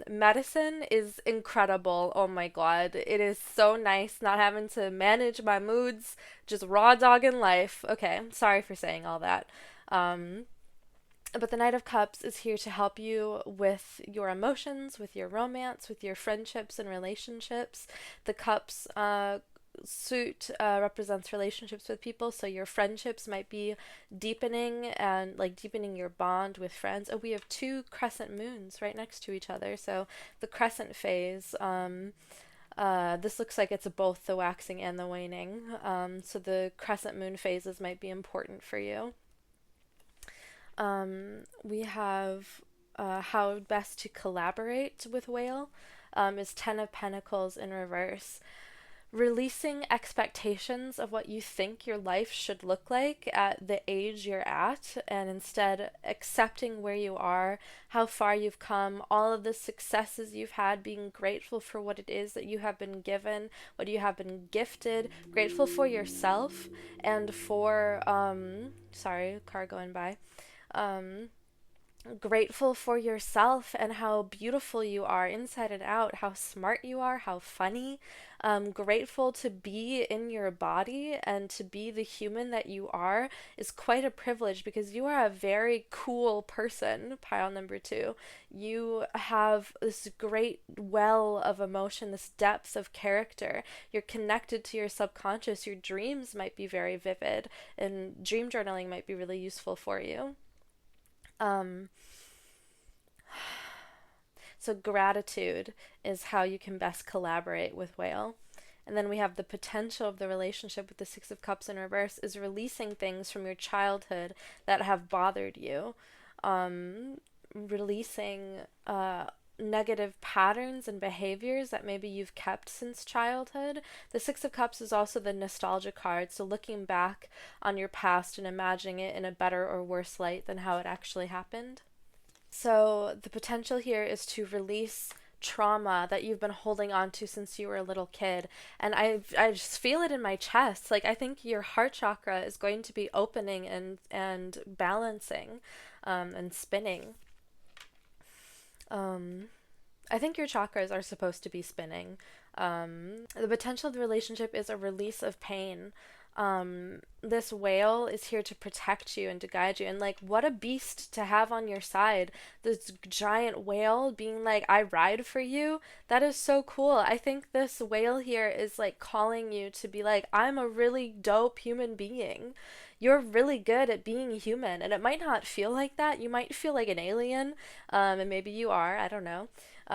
Medicine is incredible. Oh my god. It is so nice not having to manage my moods, just raw dogging life. Okay, sorry for saying all that. Um, but the Knight of Cups is here to help you with your emotions, with your romance, with your friendships and relationships. The Cups suit represents relationships with people, so your friendships might be deepening and like deepening your bond with friends. Oh, we have 2 crescent moons right next to each other, so the crescent phase. This looks like it's both the waxing and the waning. So the crescent moon phases might be important for you. We have how best to collaborate with whale is 10 of Pentacles in reverse. releasing expectations of what you think your life should look like at the age you're at, and instead accepting where you are, how far you've come, all of the successes you've had, being grateful for what it is that you have been given, what you have been gifted, grateful for yourself, and for, sorry, car going by, um, grateful for yourself and how beautiful you are inside and out, how smart you are, how funny. Grateful to be in your body and to be the human that you are is quite a privilege because you are a very cool person, pile number 2. You have this great well of emotion, this depth of character. You're connected to your subconscious. Your dreams might be very vivid, and dream journaling might be really useful for you. Um, so gratitude is how you can best collaborate with whale. And then we have the potential of the relationship with the Six of Cups in reverse is releasing things from your childhood that have bothered you. Releasing negative patterns and behaviors that maybe you've kept since childhood. The Six of Cups is also the nostalgia card, so looking back on your past and imagining it in a better or worse light than how it actually happened. So the potential here is to release trauma that you've been holding on to since you were a little kid. And I just feel it in my chest. Like I think your heart chakra is going to be opening and balancing and spinning. I think your chakras are supposed to be spinning. The potential of the relationship is a release of pain. This whale is here to protect you and to guide you. And like, what a beast to have on your side. This giant whale being like, I ride for you. That is so cool. I think this whale here is like calling you to be like, I'm a really dope human being. You're really good at being human. And it might not feel like that. You might feel like an alien. And maybe you are. I don't know.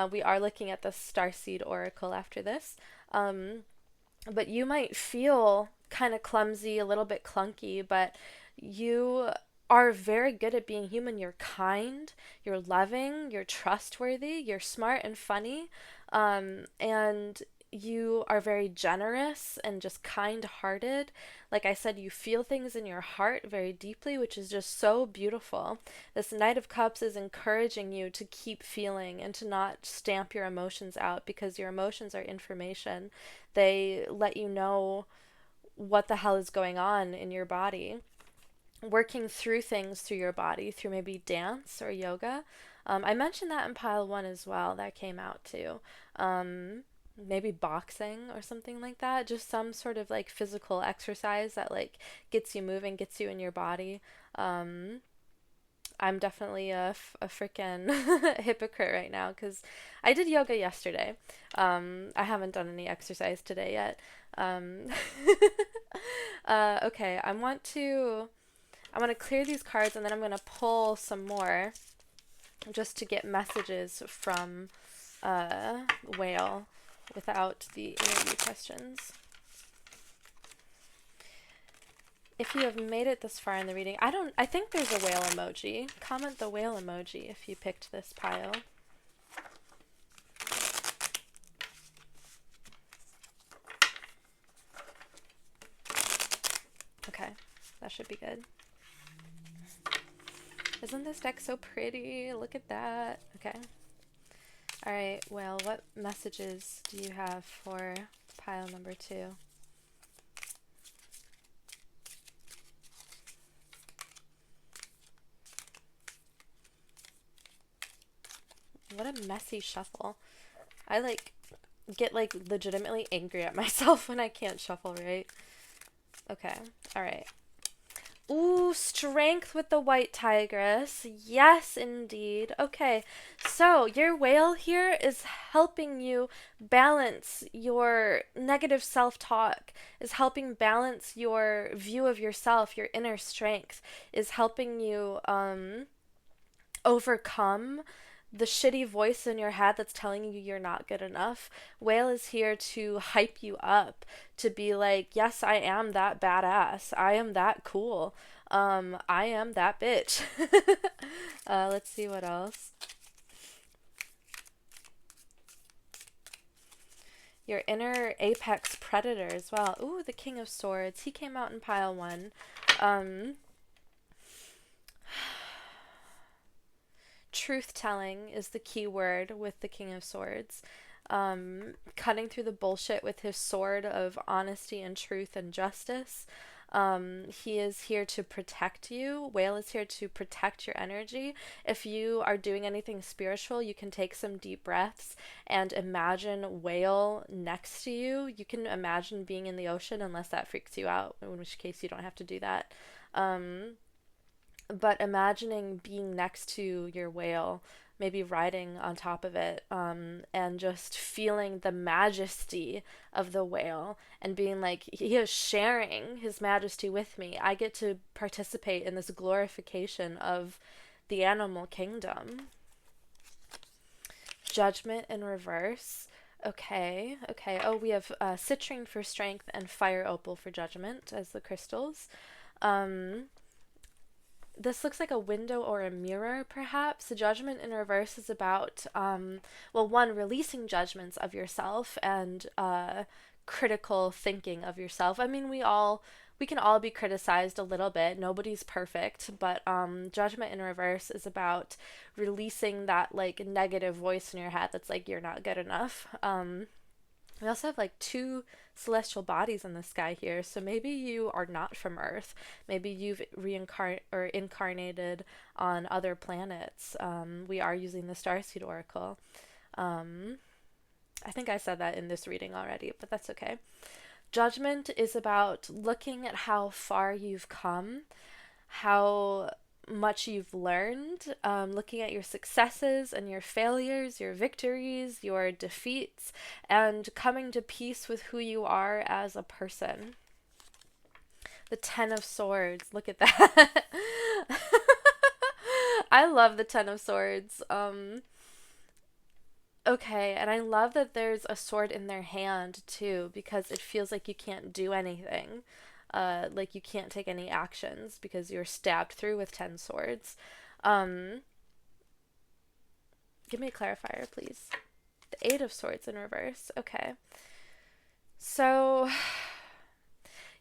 We are looking at the Starseed Oracle after this. But you might feel kind of clumsy, a little bit clunky, but you are very good at being human. You're kind, you're loving, you're trustworthy, you're smart and funny, and you are very generous and just kind-hearted. Like I said, you feel things in your heart very deeply, which is just so beautiful. This Knight of Cups is encouraging you to keep feeling and to not stamp your emotions out, because your emotions are information. They let you know what the hell is going on in your body. Working through things through your body, through maybe dance or yoga. I mentioned that in pile 1 as well. That came out too. Maybe boxing or something like that. Just some sort of like physical exercise that like gets you moving, gets you in your body. I'm definitely a freaking hypocrite right now because I did yoga yesterday. I haven't done any exercise today yet. Okay, I want to clear these cards, and then I'm going to pull some more just to get messages from Whale without the interview questions. If you have made it this far in the reading, I think there's a whale emoji. Comment the whale emoji if you picked this pile. Okay, that should be good. Isn't this deck so pretty? Look at that. Okay. Alright, well, what messages do you have for pile number 2? What a messy shuffle. I get legitimately angry at myself when I can't shuffle right. Okay, alright. Ooh, strength with the white tigress. Yes, indeed. Okay, so your whale here is helping you balance your negative self-talk, is helping balance your view of yourself, your inner strength, is helping you overcome the shitty voice in your head that's telling you you're not good enough. Whale is here to hype you up, to be like, yes, I am that badass. I am that cool. I am that bitch. Let's see what else. Your inner apex predator as well. Ooh, the King of Swords. He came out in pile 1. Truth-telling is the key word with the King of Swords. Cutting through the bullshit with his sword of honesty and truth and justice. He is here to protect you. Whale is here to protect your energy. If you are doing anything spiritual, you can take some deep breaths and imagine whale next to you. You can imagine being in the ocean unless that freaks you out, in which case you don't have to do that. But imagining being next to your whale, maybe riding on top of it, and just feeling the majesty of the whale and being like, he is sharing his majesty with me. I get to participate in this glorification of the animal kingdom. Judgment in reverse. Okay. Oh, we have citrine for strength and fire opal for judgment as the crystals. This looks like a window or a mirror, perhaps. The judgment in reverse is about, one, releasing judgments of yourself and critical thinking of yourself. I mean, we can all be criticized a little bit. Nobody's perfect, but judgment in reverse is about releasing that like negative voice in your head that's like, you're not good enough. We also have like 2 celestial bodies in the sky here, so maybe you are not from Earth. Maybe you've incarnated on other planets. We are using the Starseed Oracle. I think I said that in this reading already, but that's okay. Judgment is about looking at how far you've come, how much you've learned, looking at your successes and your failures, your victories, your defeats, and coming to peace with who you are as a person. The 10 of Swords. Look at that. I love the 10 of Swords. Okay, and I love that there's a sword in their hand too, because it feels like you can't do anything. Like you can't take any actions because you're stabbed through with 10 swords. Give me a clarifier, please. The 8 of Swords in reverse. Okay. So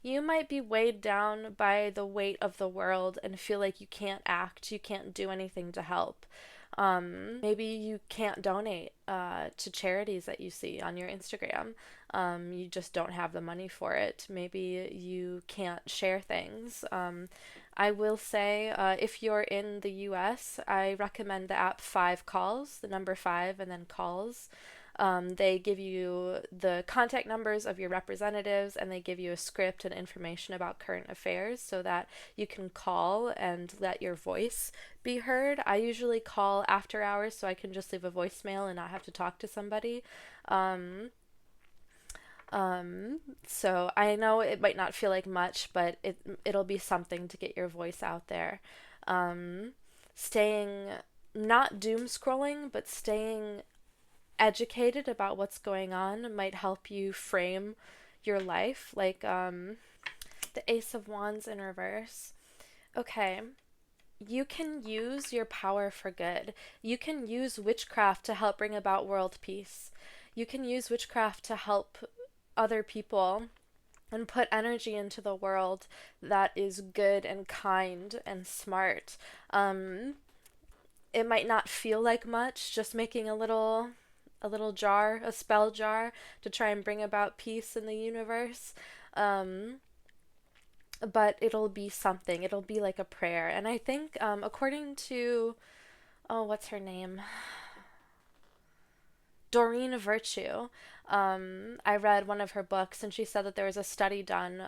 you might be weighed down by the weight of the world and feel like you can't act, you can't do anything to help. Maybe you can't donate to charities that you see on your Instagram. You just don't have the money for it. Maybe you can't share things. I will say, if you're in the US, I recommend the app 5 Calls, the number 5 and then calls. They give you the contact numbers of your representatives and they give you a script and information about current affairs so that you can call and let your voice be heard. I usually call after hours so I can just leave a voicemail and not have to talk to somebody. So I know it might not feel like much, but it'll be something to get your voice out there. Staying, not doom scrolling, but staying educated about what's going on might help you frame your life. Like the Ace of Wands in reverse. Okay. You can use your power for good. You can use witchcraft to help bring about world peace. You can use witchcraft to help other people and put energy into the world that is good and kind and smart. It might not feel like much, just making a little jar, a spell jar, to try and bring about peace in the universe. But it'll be something. It'll be like a prayer. And I think, according to, what's her name? Doreen Virtue. I read one of her books and she said that there was a study done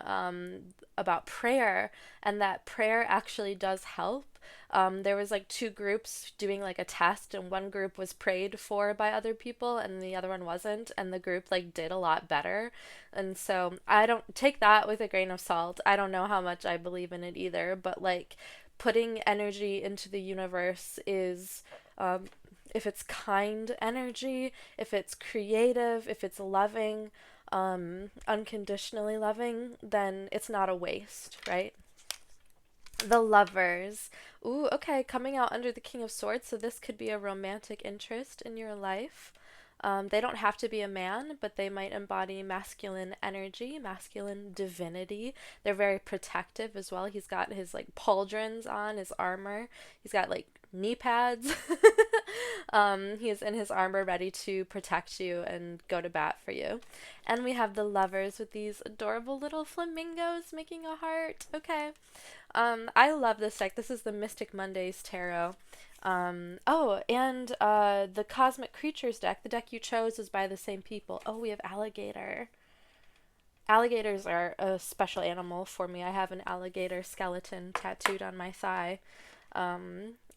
about prayer and that prayer actually does help. There was like 2 groups doing like a test and one group was prayed for by other people and the other one wasn't, and the group like did a lot better. And so I don't take that with a grain of salt. I don't know how much I believe in it either, but like putting energy into the universe is if it's kind energy, if it's creative, if it's loving, unconditionally loving, then it's not a waste, right? The Lovers. Ooh, okay, coming out under the King of Swords, so this could be a romantic interest in your life. They don't have to be a man, but they might embody masculine energy, masculine divinity. They're very protective as well. He's got his like pauldrons on, his armor. He's got like knee pads. He's in his armor ready to protect you and go to bat for you. And we have the lovers with these adorable little flamingos making a heart. Okay. I love this deck. This is the Mystic Mondays Tarot. Oh, and the Cosmic Creatures deck, the deck you chose, is by the same people. Oh, we have alligator. Alligators are a special animal for me. I have an alligator skeleton tattooed on my thigh.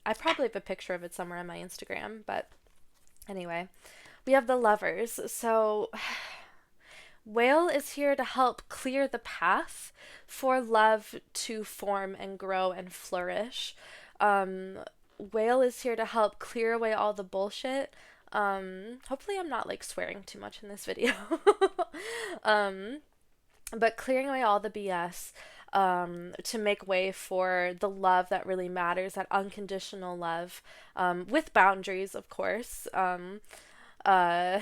I probably have a picture of it somewhere on my Instagram, but anyway. We have the lovers. So, Whale is here to help clear the path for love to form and grow and flourish. Whale is here to help clear away all the bullshit. Hopefully I'm not like swearing too much in this video. But clearing away all the BS, to make way for the love that really matters, that unconditional love, with boundaries, of course. Uh,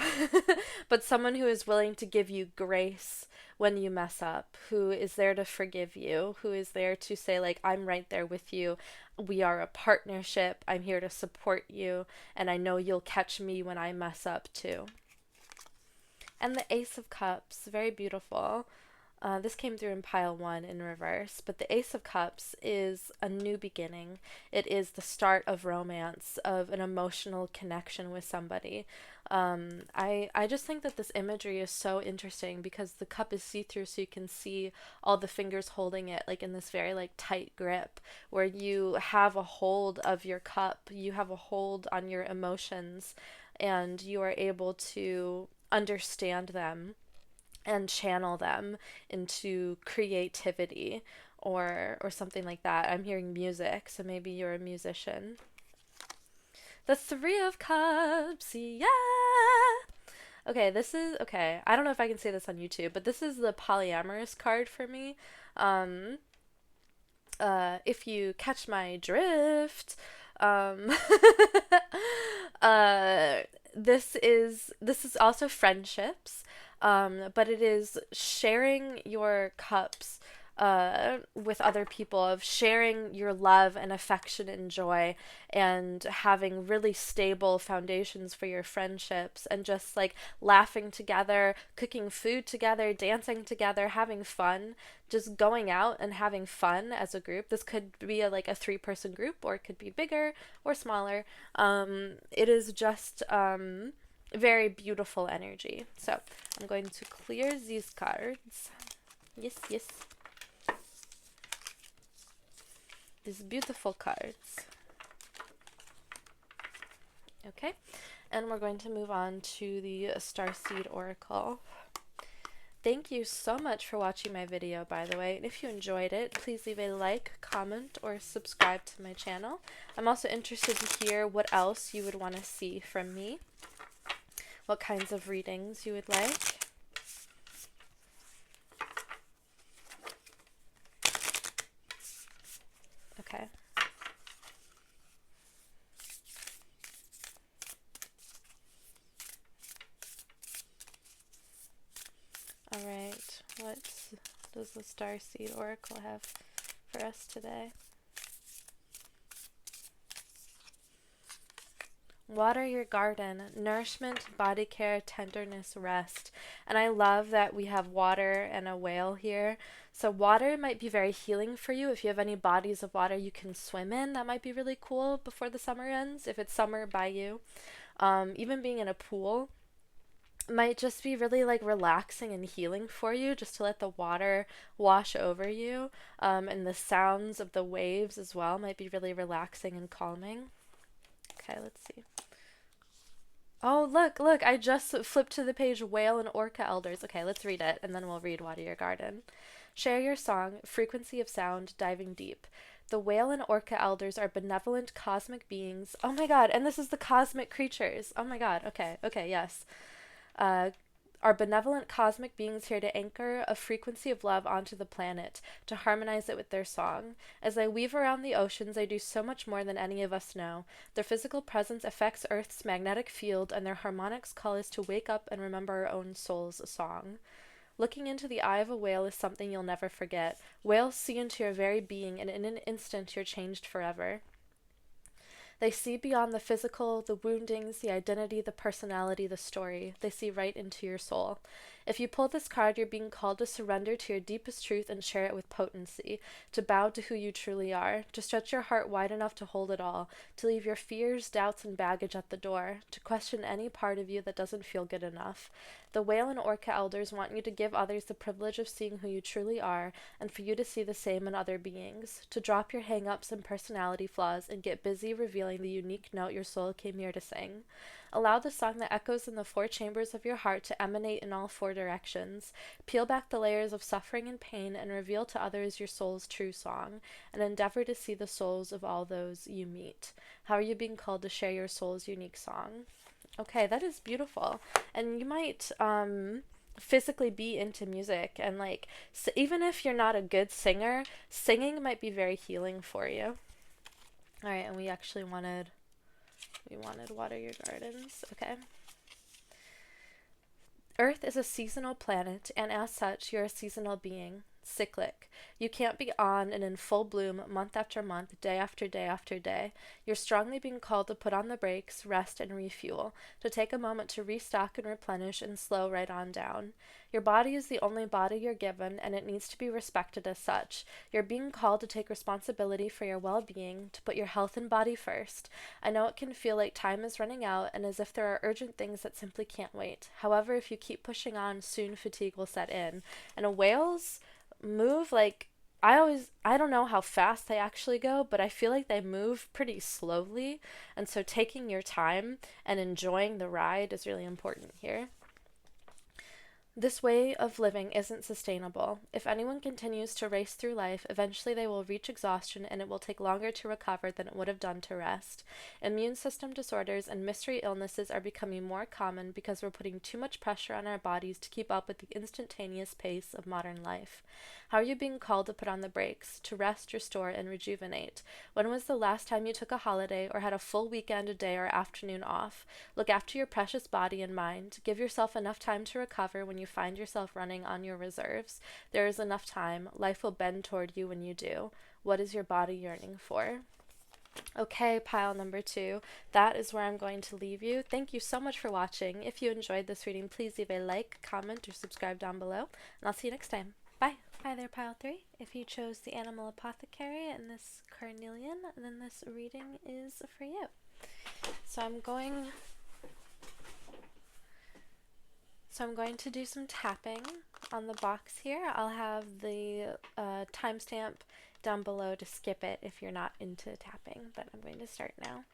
but someone who is willing to give you grace when you mess up, who is there to forgive you, who is there to say, like, I'm right there with you. We are a partnership. I'm here to support you, and I know you'll catch me when I mess up too. And the Ace of Cups, very beautiful. This came through in pile 1 in reverse, but the Ace of Cups is a new beginning. It is the start of romance, of an emotional connection with somebody. I just think that this imagery is so interesting because the cup is see-through, so you can see all the fingers holding it, like in this very like tight grip, where you have a hold of your cup, you have a hold on your emotions, and you are able to understand them and channel them into creativity or something like that. I'm hearing music, so maybe you're a musician. The Three of Cups, yeah! Okay, this is, okay, I don't know if I can say this on YouTube, but this is the polyamorous card for me. If you catch my drift, this is also friendships, but it is sharing your cups with other people, of sharing your love and affection and joy, and having really stable foundations for your friendships, and just like laughing together, cooking food together, dancing together, having fun, just going out and having fun as a group. This could be like a 3-person group, or it could be bigger or smaller. It is just very beautiful energy. So I'm going to clear these cards. Yes, yes. These beautiful cards. Okay, and we're going to move on to the Starseed Oracle. Thank you so much for watching my video, by the way, and if you enjoyed it, please leave a like, comment, or subscribe to my channel. I'm also interested to hear what else you would want to see from me, what kinds of readings you would like. Okay. Alright, what does the Starseed Oracle have for us today? Water your garden, nourishment, body care, tenderness, rest. And I love that we have water and a whale here. So water might be very healing for you. If you have any bodies of water you can swim in, that might be really cool before the summer ends, if it's summer by you. Even being in a pool might just be really like relaxing and healing for you, just to let the water wash over you. And the sounds of the waves as well might be really relaxing and calming. Okay, let's see. Oh, look, I just flipped to the page Whale and Orca Elders. Okay, let's read it, and then we'll read Water Your Garden. Share your song, frequency of sound, diving deep. The whale and orca elders are benevolent cosmic beings. Oh my god, and this is the cosmic creatures. Oh my god, okay, yes. are benevolent cosmic beings here to anchor a frequency of love onto the planet, to harmonize it with their song. As they weave around the oceans, they do so much more than any of us know. Their physical presence affects Earth's magnetic field, and their harmonics call us to wake up and remember our own soul's song. Looking into the eye of a whale is something you'll never forget. Whales see into your very being, and in an instant you're changed forever. They see beyond the physical, the woundings, the identity, the personality, the story. They see right into your soul. If you pull this card, you're being called to surrender to your deepest truth and share it with potency, to bow to who you truly are, to stretch your heart wide enough to hold it all, to leave your fears, doubts, and baggage at the door, to question any part of you that doesn't feel good enough. The whale and orca elders want you to give others the privilege of seeing who you truly are, and for you to see the same in other beings, to drop your hang-ups and personality flaws and get busy revealing the unique note your soul came here to sing. Allow the song that echoes in the four chambers of your heart to emanate in all four directions. Peel back the layers of suffering and pain and reveal to others your soul's true song, and endeavor to see the souls of all those you meet. How are you being called to share your soul's unique song? Okay, that is beautiful. And you might physically be into music, and like even if you're not a good singer, singing might be very healing for you. All right, and we wanted water your gardens. Okay. Earth is a seasonal planet, and as such, you're a seasonal being. Cyclic. You can't be on and in full bloom month after month, day after day after day. You're strongly being called to put on the brakes, rest, and refuel, to take a moment to restock and replenish and slow right on down. Your body is the only body you're given, and it needs to be respected as such. You're being called to take responsibility for your well-being, to put your health and body first. I know it can feel like time is running out and as if there are urgent things that simply can't wait. However, if you keep pushing on, soon fatigue will set in. And whales move like I don't know how fast they actually go, but I feel like they move pretty slowly, and so taking your time and enjoying the ride is really important here. This way of living isn't sustainable. If anyone continues to race through life, eventually they will reach exhaustion, and it will take longer to recover than it would have done to rest. Immune system disorders and mystery illnesses are becoming more common because we're putting too much pressure on our bodies to keep up with the instantaneous pace of modern life. How are you being called to put on the brakes, to rest, restore, and rejuvenate? When was the last time you took a holiday or had a full weekend, a day, or afternoon off? Look after your precious body and mind. Give yourself enough time to recover when you find yourself running on your reserves. There is enough time. Life will bend toward you when you do. What is your body yearning for? Okay, pile number 2. That is where I'm going to leave you. Thank you so much for watching. If you enjoyed this reading, please leave a like, comment, or subscribe down below, and I'll see you next time. Bye. Hi there, pile 3. If you chose the animal apothecary and this carnelian, then this reading is for you. So I'm going to do some tapping on the box here. I'll have the timestamp down below to skip it if you're not into tapping, but I'm going to start now.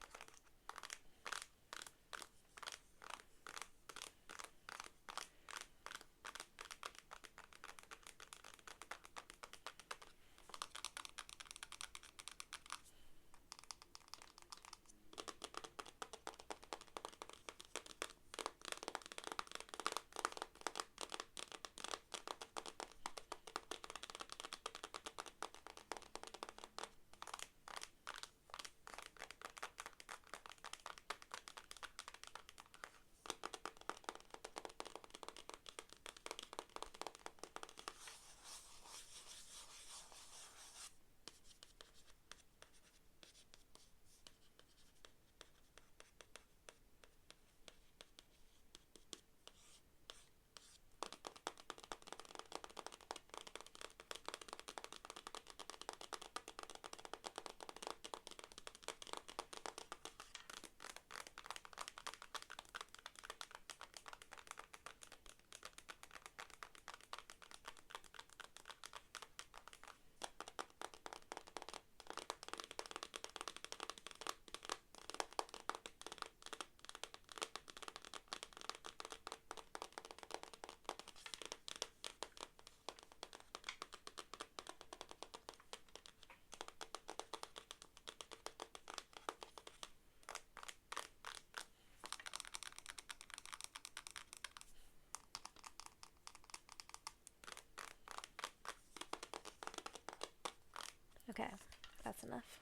that's enough.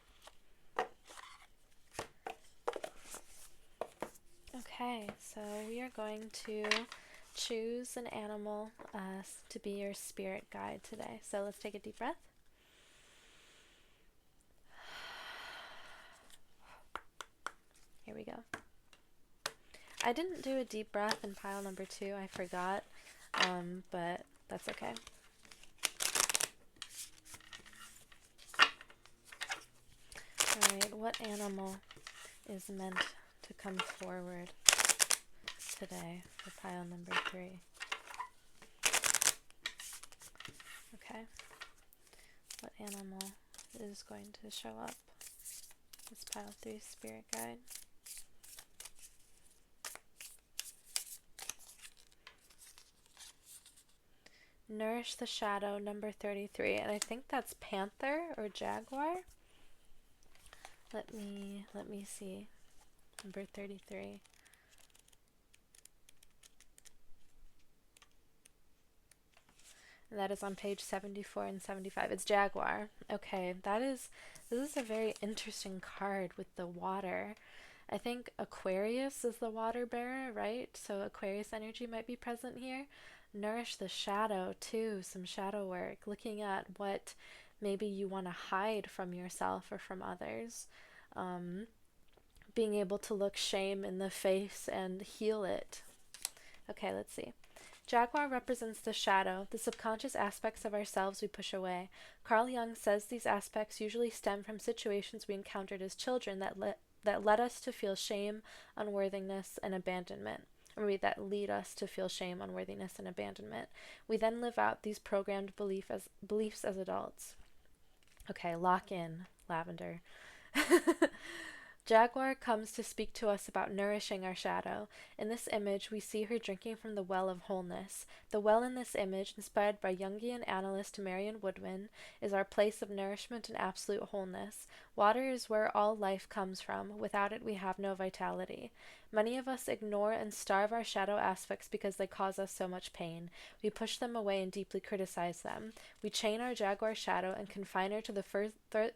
Okay, so we are going to choose an animal to be your spirit guide today. So let's take a deep breath. Here we go. I didn't do a deep breath in pile number 2. I forgot, but that's okay. Alright, what animal is meant to come forward today for pile number 3? Okay. What animal is going to show up as pile 3 spirit guide? Nourish the shadow, number 33, and I think that's panther or jaguar. Let me see. Number 33. And that is on page 74 and 75. It's jaguar. Okay, this is a very interesting card with the water. I think Aquarius is the water bearer, right? So Aquarius energy might be present here. Nourish the shadow too, some shadow work, looking at what maybe you want to hide from yourself or from others. Being able to look shame in the face and heal it. Okay, let's see. Jaguar represents the shadow, the subconscious aspects of ourselves we push away. Carl Jung says these aspects usually stem from situations we encountered as children that led us to feel shame, unworthiness, and abandonment. That lead us to feel shame, unworthiness, and abandonment. We then live out these programmed beliefs as adults. Okay, lock in, Lavender. Jaguar comes to speak to us about nourishing our shadow. In this image, we see her drinking from the well of wholeness. The well in this image, inspired by Jungian analyst Marion Woodwin, is our place of nourishment and absolute wholeness. Water is where all life comes from. Without it, we have no vitality. Many of us ignore and starve our shadow aspects because they cause us so much pain. We push them away and deeply criticize them. We chain our jaguar shadow and confine her to the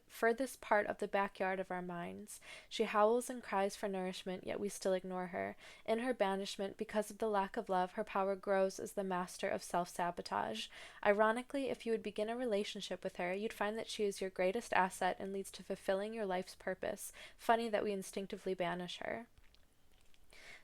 furthest part of the backyard of our minds. She howls and cries for nourishment, yet we still ignore her. In her banishment, because of the lack of love, her power grows as the master of self-sabotage. Ironically, if you would begin a relationship with her, you'd find that she is your greatest asset and leads to fulfilling your life's purpose. Funny that we instinctively banish her.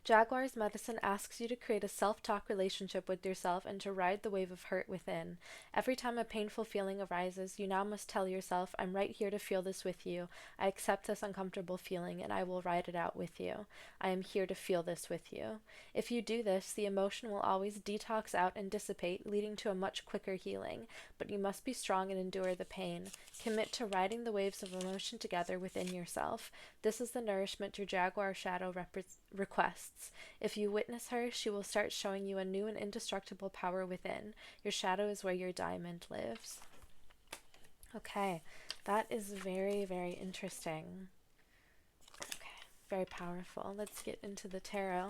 Jaguar's medicine asks you to create a self-talk relationship with yourself and to ride the wave of hurt within. Every time a painful feeling arises, you now must tell yourself, I'm right here to feel this with you. I accept this uncomfortable feeling and I will ride it out with you. I am here to feel this with you. If you do this, the emotion will always detox out and dissipate, leading to a much quicker healing. But you must be strong and endure the pain. Commit to riding the waves of emotion together within yourself. This is the nourishment your jaguar shadow requests. If you witness her, she will start showing you a new and indestructible power within. Your shadow is where your diamond lives. Okay, that is very, very interesting. Okay, very powerful. Let's get into the tarot.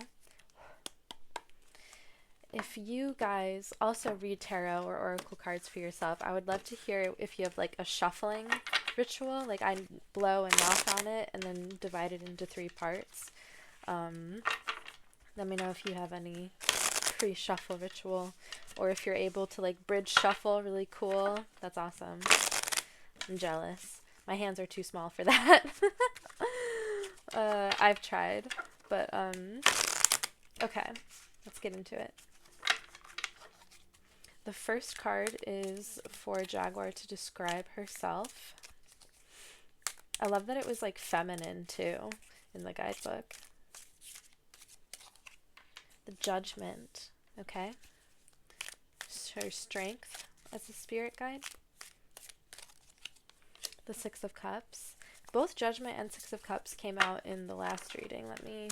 If you guys also read tarot or oracle cards for yourself, I would love to hear if you have like a shuffling ritual. Like I blow and knock on it and then divide it into 3 parts. Let me know if you have any pre-shuffle ritual, or if you're able to like bridge shuffle, really cool. That's awesome. I'm jealous. My hands are too small for that. I've tried, but okay, let's get into it. The first card is for Jaguar to describe herself. I love that it was like feminine too in the guidebook. The Judgment, okay? Her strength as a spirit guide. The 6 of Cups. Both Judgment and 6 of Cups came out in the last reading. Let me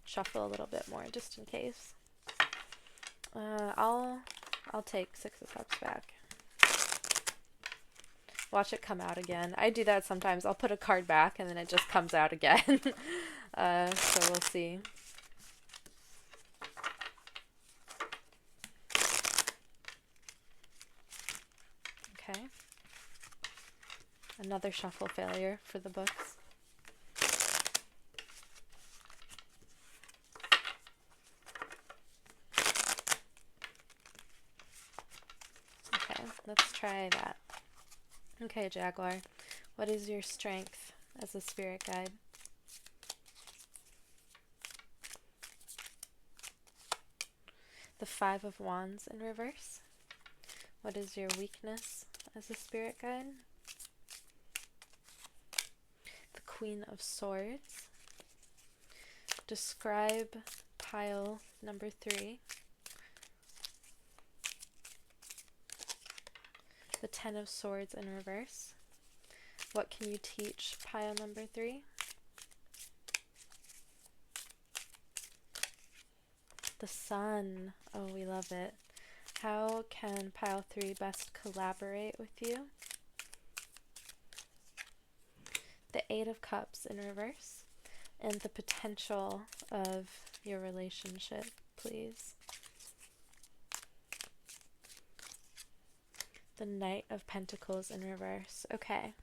shuffle a little bit more just in case. I'll take 6 of Cups back. Watch it come out again. I do that sometimes. I'll put a card back and then it just comes out again. So we'll see. Okay. Another shuffle failure for the books. Okay, let's try that. Okay, Jaguar, what is your strength as a spirit guide? The Five of Wands in reverse. What is your weakness as a spirit guide? The Queen of Swords. Describe pile number 3. The Ten of Swords in reverse. What can you teach pile number 3? The Sun. Oh, we love it. How can pile 3 best collaborate with you? The Eight of Cups in reverse. And the potential of your relationship, please. The Knight of Pentacles in reverse. Okay.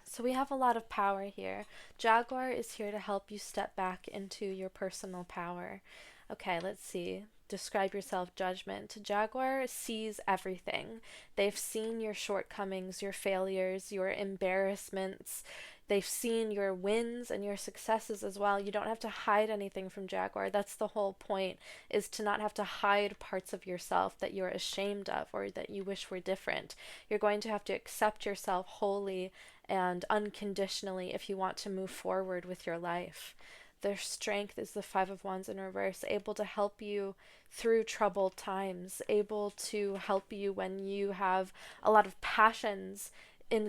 So we have a lot of power here. Jaguar is here to help you step back into your personal power. Okay, let's see. Describe yourself, Judgment. Jaguar sees everything. They've seen your shortcomings, your failures, your embarrassments. They've seen your wins and your successes as well. You don't have to hide anything from Jaguar. That's the whole point, is to not have to hide parts of yourself that you're ashamed of or that you wish were different. You're going to have to accept yourself wholly and unconditionally if you want to move forward with your life. Their strength is the Five of Wands in reverse, able to help you through troubled times, able to help you when you have a lot of passions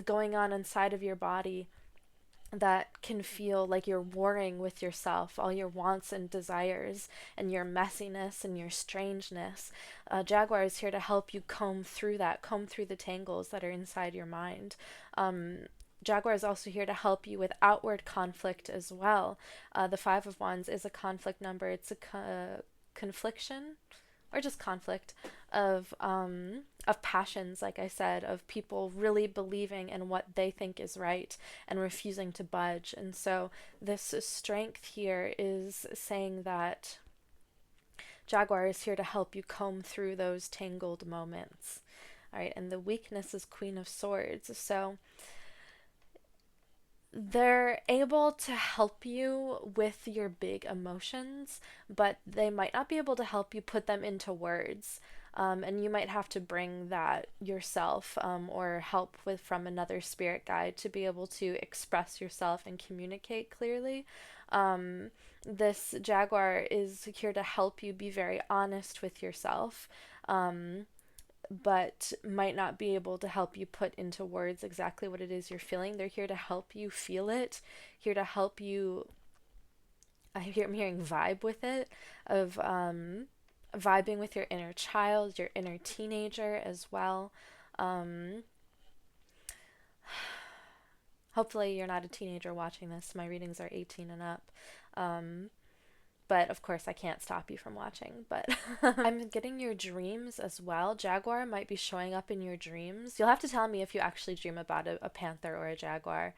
going on inside of your body that can feel like you're warring with yourself, all your wants and desires and your messiness and your strangeness. Jaguar is here to help you comb through that, comb through the tangles that are inside your mind. Jaguar is also here to help you with outward conflict as well. The Five of Wands is a conflict number. It's a confliction, or just conflict of passions, like I said, of people really believing in what they think is right and refusing to budge. And so this strength here is saying that Jaguar is here to help you comb through those tangled moments. All right, and the weakness is Queen of Swords. So they're able to help you with your big emotions, but they might not be able to help you put them into words. And you might have to bring that yourself, or help with from another spirit guide to be able to express yourself and communicate clearly. This Jaguar is here to help you be very honest with yourself. But might not be able to help you put into words exactly what it is you're feeling. They're here to help you feel it, here to help you, I'm hearing vibe with it, of vibing with your inner child, your inner teenager as well. Hopefully you're not a teenager watching this. My readings are 18 and up. But of course, I can't stop you from watching. But I'm getting your dreams as well. Jaguar might be showing up in your dreams. You'll have to tell me if you actually dream about a panther or a jaguar.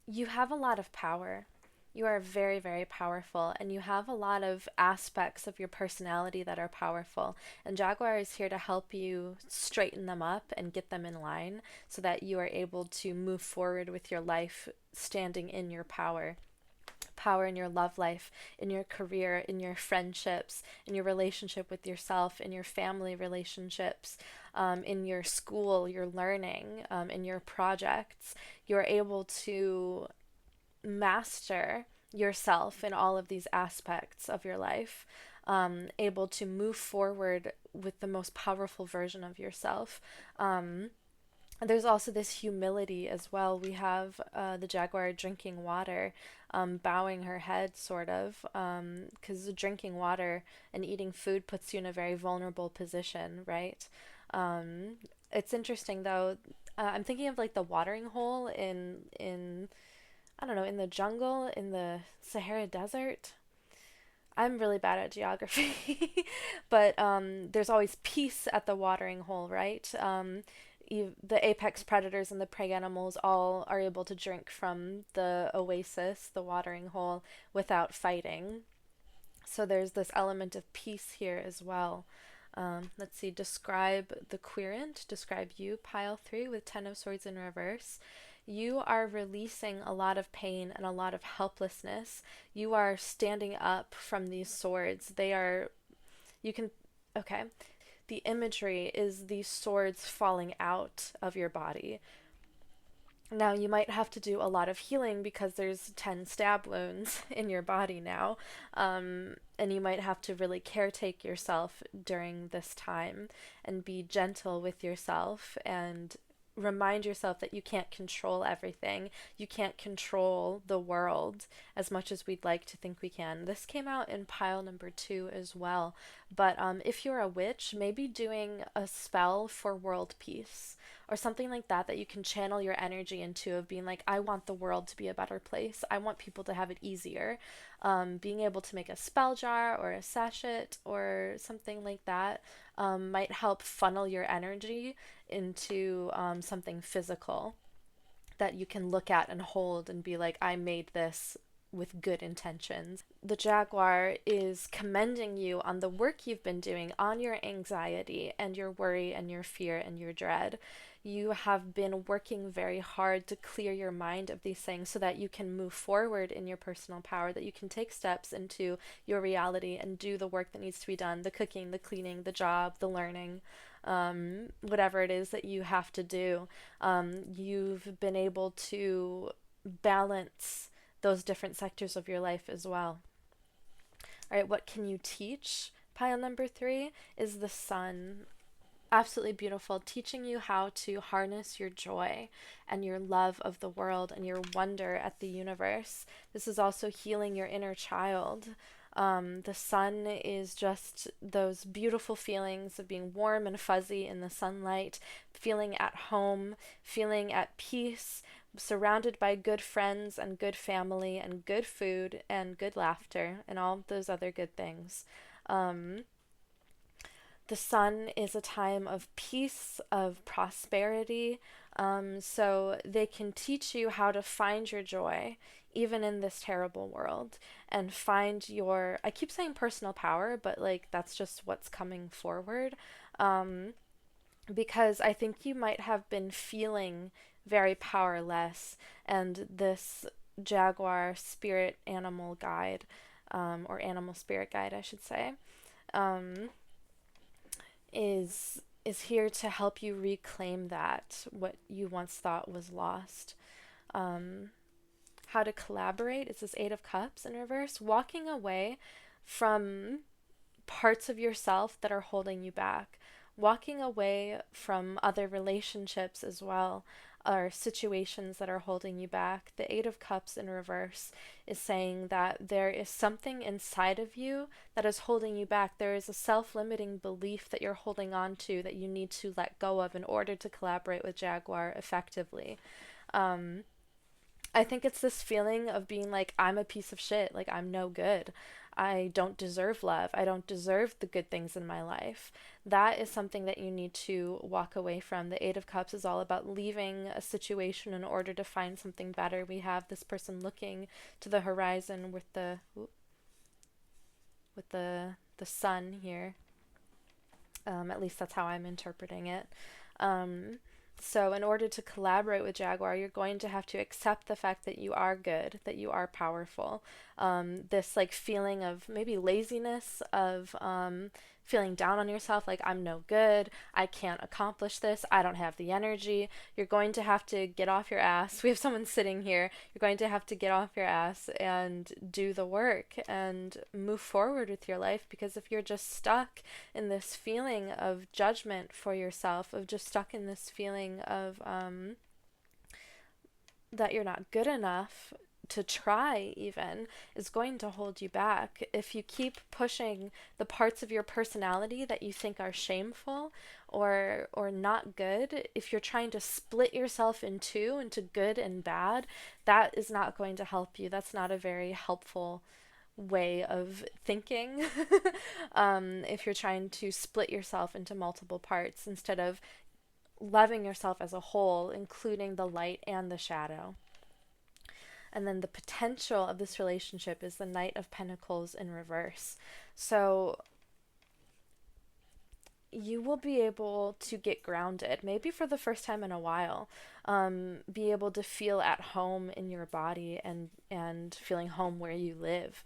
You have a lot of power. You are very, very powerful, and you have a lot of aspects of your personality that are powerful. And Jaguar is here to help you straighten them up and get them in line so that you are able to move forward with your life standing in your power. Power in your love life, in your career, in your friendships, in your relationship with yourself, in your family relationships, in your school, your learning, in your projects. You're able to master yourself in all of these aspects of your life, able to move forward with the most powerful version of yourself. There's also this humility as well. We have the Jaguar drinking water, bowing her head, sort of, because drinking water and eating food puts you in a very vulnerable position, right? It's interesting though. I'm thinking of like the watering hole in I don't know, in the jungle, in the Sahara Desert. I'm really bad at geography, but there's always peace at the watering hole, right? The apex predators and the prey animals all are able to drink from the oasis, the watering hole, without fighting. So there's this element of peace here as well. Let's see, describe the querent, describe you, pile 3 with 10 of swords in reverse. You are releasing a lot of pain and a lot of helplessness. You are standing up from these swords. They are, you can, okay. The imagery is these swords falling out of your body. Now, you might have to do a lot of healing because there's 10 stab wounds in your body now. And you might have to really caretake yourself during this time and be gentle with yourself and remind yourself that you can't control everything. You can't control the world as much as we'd like to think we can. This came out in pile number 2 as well. But if you're a witch, maybe doing a spell for world peace or something like that you can channel your energy into, of being like, I want the world to be a better place. I want people to have it easier. Being able to make a spell jar or a sachet or something like that might help funnel your energy into something physical that you can look at and hold and be like, I made this with good intentions. The jaguar is commending you on the work you've been doing on your anxiety and your worry and your fear and your dread. You have been working very hard to clear your mind of these things so that you can move forward in your personal power, that you can take steps into your reality and do the work that needs to be done, the cooking, the cleaning, the job, the learning, whatever it is that you have to do. You've been able to balance those different sectors of your life as well. All right, what can you teach? Pile number 3 is the sun. Absolutely beautiful, teaching you how to harness your joy and your love of the world and your wonder at the universe. This is also healing your inner child. The sun is just those beautiful feelings of being warm and fuzzy in the sunlight, feeling at home, feeling at peace, surrounded by good friends and good family and good food and good laughter and all those other good things. The sun is a time of peace, of prosperity, so they can teach you how to find your joy, even in this terrible world, and find your, I keep saying personal power, but like that's just what's coming forward, because I think you might have been feeling very powerless, and this jaguar spirit animal guide, or animal spirit guide, I should say, um, is here to help you reclaim that what you once thought was lost. Um, how to collaborate is this 8 of Cups in reverse, walking away from parts of yourself that are holding you back, walking away from other relationships as well, or situations that are holding you back. The 8 of Cups in reverse is saying that there is something inside of you that is holding you back. There is a self-limiting belief that you're holding on to that you need to let go of in order to collaborate with Jaguar effectively. Um, I think it's this feeling of being like, I'm a piece of shit, like I'm no good. I don't deserve love. I don't deserve the good things in my life. That is something that you need to walk away from. The 8 of Cups is all about leaving a situation in order to find something better. We have this person looking to the horizon with the sun here. At least that's how I'm interpreting it. Um, so in order to collaborate with Jaguar, you're going to have to accept the fact that you are good, that you are powerful. This like feeling of maybe laziness, of feeling down on yourself, like I'm no good, I can't accomplish this, I don't have the energy. You're going to have to get off your ass. We have someone sitting here. You're going to have to get off your ass and do the work and move forward with your life, because if you're just stuck in this feeling of judgment for yourself, of just stuck in this feeling of that you're not good enough to try even is going to hold you back. If you keep pushing the parts of your personality that you think are shameful or not good, if you're trying to split yourself in two into good and bad, that is not going to help you. That's not a very helpful way of thinking. If you're trying to split yourself into multiple parts instead of loving yourself as a whole, including the light and the shadow. And then the potential of this relationship is the Knight of Pentacles in reverse. So you will be able to get grounded, maybe for the first time in a while, be able to feel at home in your body and feeling home where you live.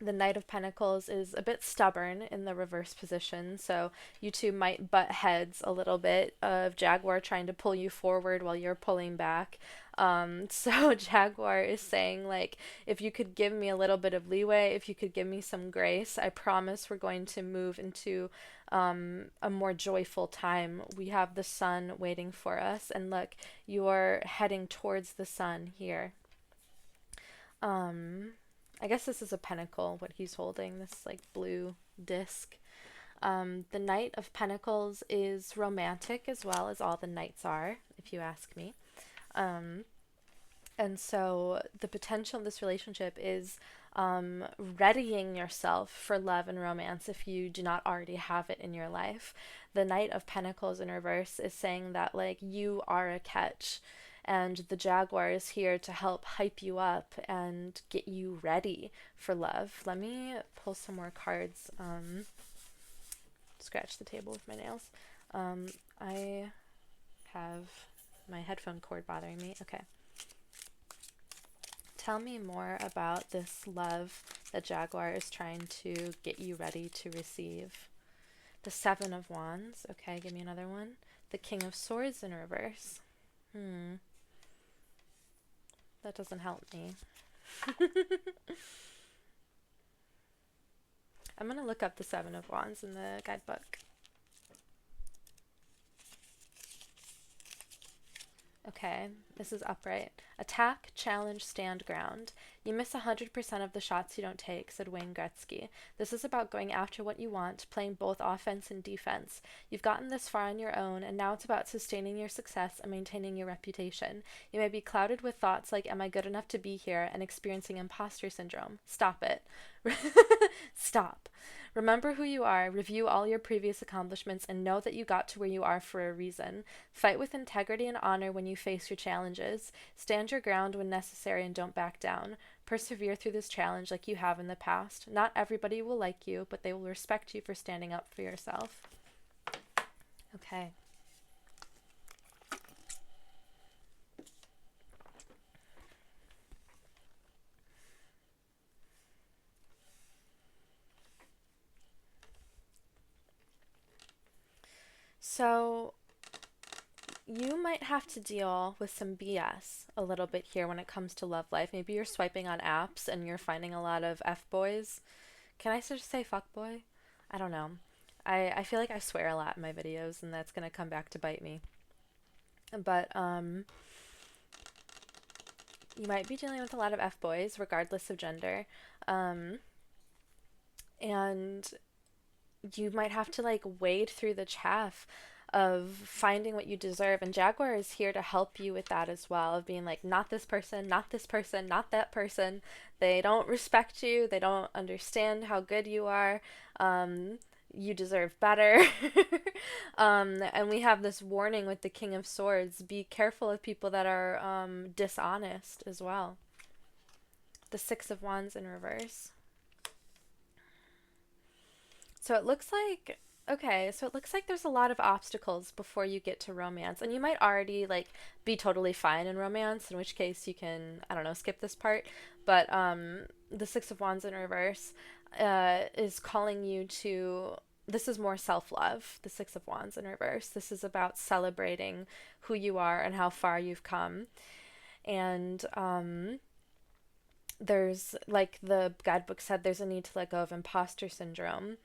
The Knight of Pentacles is a bit stubborn in the reverse position, so you two might butt heads a little bit of Jaguar trying to pull you forward while you're pulling back. So Jaguar is saying, like, if you could give me a little bit of leeway, if you could give me some grace, I promise we're going to move into a more joyful time. We have the sun waiting for us, and look, you're heading towards the sun here. I guess this is a pentacle, what he's holding, this like blue disc. The Knight of Pentacles is romantic as well as all the knights are, if you ask me. And so the potential of this relationship is readying yourself for love and romance if you do not already have it in your life. The Knight of Pentacles in reverse is saying that, like, you are a catch. And the Jaguar is here to help hype you up and get you ready for love. Let me pull some more cards. Scratch the table with my nails. I have my headphone cord bothering me. Okay. Tell me more about this love that Jaguar is trying to get you ready to receive. The Seven of Wands. Okay, give me another one. The King of Swords in reverse. That doesn't help me. I'm going to look up the Seven of Wands in the guidebook. Okay, this is upright. Attack, challenge, stand ground. You miss 100% of the shots you don't take, said Wayne Gretzky. This is about going after what you want, playing both offense and defense. You've gotten this far on your own, and now it's about sustaining your success and maintaining your reputation. You may be clouded with thoughts like, am I good enough to be here, and experiencing imposter syndrome. Stop it. Stop. Remember who you are, review all your previous accomplishments, and know that you got to where you are for a reason. Fight with integrity and honor when you face your challenges. Stand your ground when necessary and don't back down. Persevere through this challenge like you have in the past. Not everybody will like you, but they will respect you for standing up for yourself. Okay. So you might have to deal with some BS a little bit here when it comes to love life. Maybe you're swiping on apps and you're finding a lot of F-boys. Can I just say fuckboy? I don't know. I feel like I swear a lot in my videos, and that's going to come back to bite me. But you might be dealing with a lot of F-boys, regardless of gender. And you might have to, like, wade through the chaff of finding what you deserve, and Jaguar is here to help you with that as well, of being like, not this person, not this person, not that person. They don't respect you, they don't understand how good you are, you deserve better. And we have this warning with the King of Swords, be careful of people that are dishonest as well. The Six of Wands in reverse. So it looks like, okay, so it looks like there's a lot of obstacles before you get to romance. And you might already, like, be totally fine in romance, in which case you can, I don't know, skip this part. But the Six of Wands in reverse is calling you to, this is more self-love, the Six of Wands in reverse. This is about celebrating who you are and how far you've come. And there's, like the guidebook said, there's a need to let go of imposter syndrome.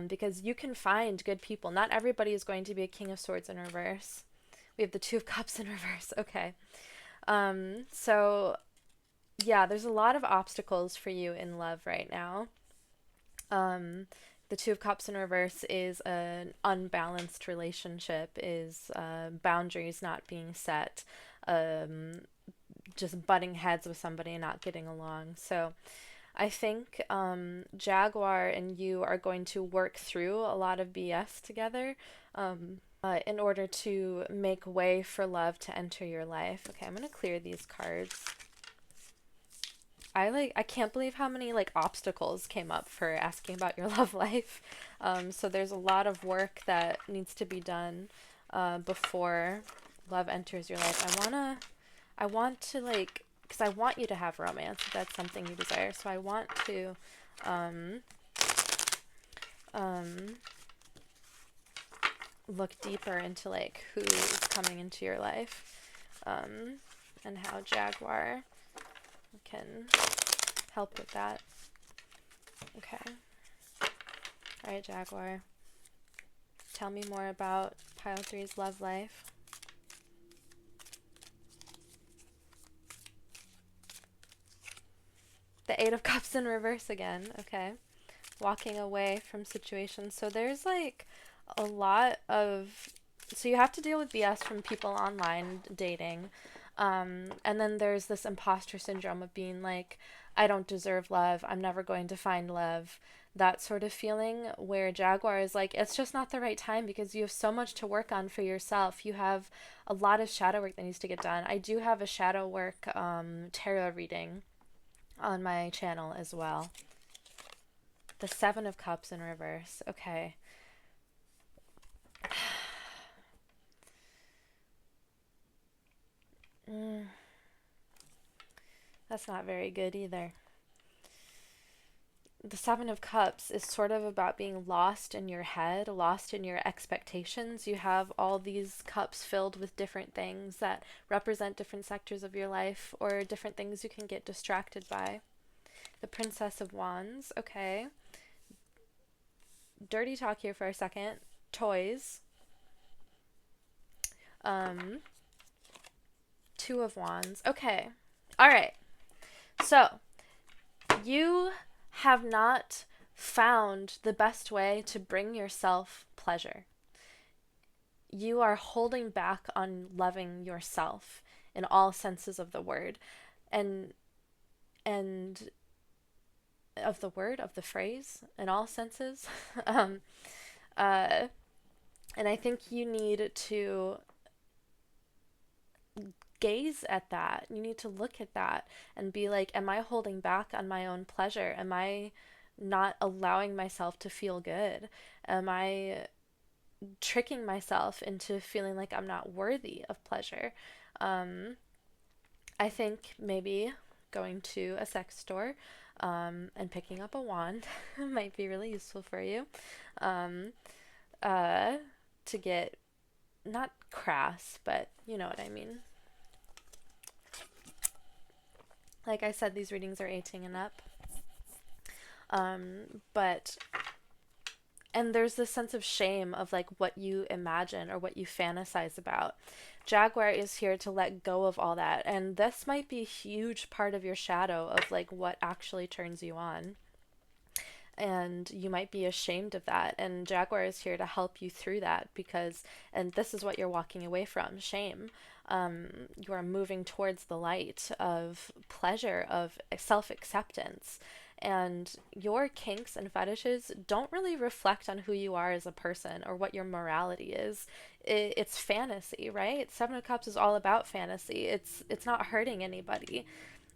Because you can find good people. Not everybody is going to be a King of Swords in reverse. We have the Two of Cups in reverse. Okay. So yeah, there's a lot of obstacles for you in love right now. Um, the Two of Cups in reverse is an unbalanced relationship, is boundaries not being set, um, just butting heads with somebody and not getting along. So I think Jaguar and you are going to work through a lot of BS together in order to make way for love to enter your life. Okay, I'm going to clear these cards. I can't believe how many like obstacles came up for asking about your love life. So there's a lot of work that needs to be done before love enters your life. I want to like, because I want you to have romance if that's something you desire. So I want to um, um, look deeper into like who is coming into your life and how Jaguar can help with that. Okay. All right, Jaguar. Tell me more about Pile 3's love life. The Eight of Cups in reverse again. Okay. Walking away from situations. So there's like a lot of... So you have to deal with BS from people online dating. And then there's this imposter syndrome of being like, I don't deserve love. I'm never going to find love. That sort of feeling where Jaguar is like, it's just not the right time because you have so much to work on for yourself. You have a lot of shadow work that needs to get done. I do have a shadow work tarot reading on my channel as well. The Seven of Cups in reverse. Okay. That's not very good either. The Seven of Cups is sort of about being lost in your head, lost in your expectations. You have all these cups filled with different things that represent different sectors of your life or different things you can get distracted by. The Princess of Wands. Okay. Dirty talk here for a second. Toys. Two of Wands. Okay. All right. So, you have not found the best way to bring yourself pleasure. You are holding back on loving yourself in all senses of the word. And of the word, of the phrase, in all senses. um, and I think you need to gaze at that. You need to look at that and be like, am I holding back on my own pleasure? Am I not allowing myself to feel good? Am I tricking myself into feeling like I'm not worthy of pleasure? I think maybe going to a sex store and picking up a wand might be really useful for you um, to get not crass, but you know what I mean. Like I said, these readings are 18 and up. But and there's this sense of shame of like what you imagine or what you fantasize about. Jaguar is here to let go of all that, and this might be a huge part of your shadow of like what actually turns you on. And you might be ashamed of that, and Jaguar is here to help you through that because, and this is what you're walking away from, shame. You are moving towards the light of pleasure, of self-acceptance, and your kinks and fetishes don't really reflect on who you are as a person or what your morality is. It's fantasy, right? Seven of Cups is all about fantasy. It's not hurting anybody.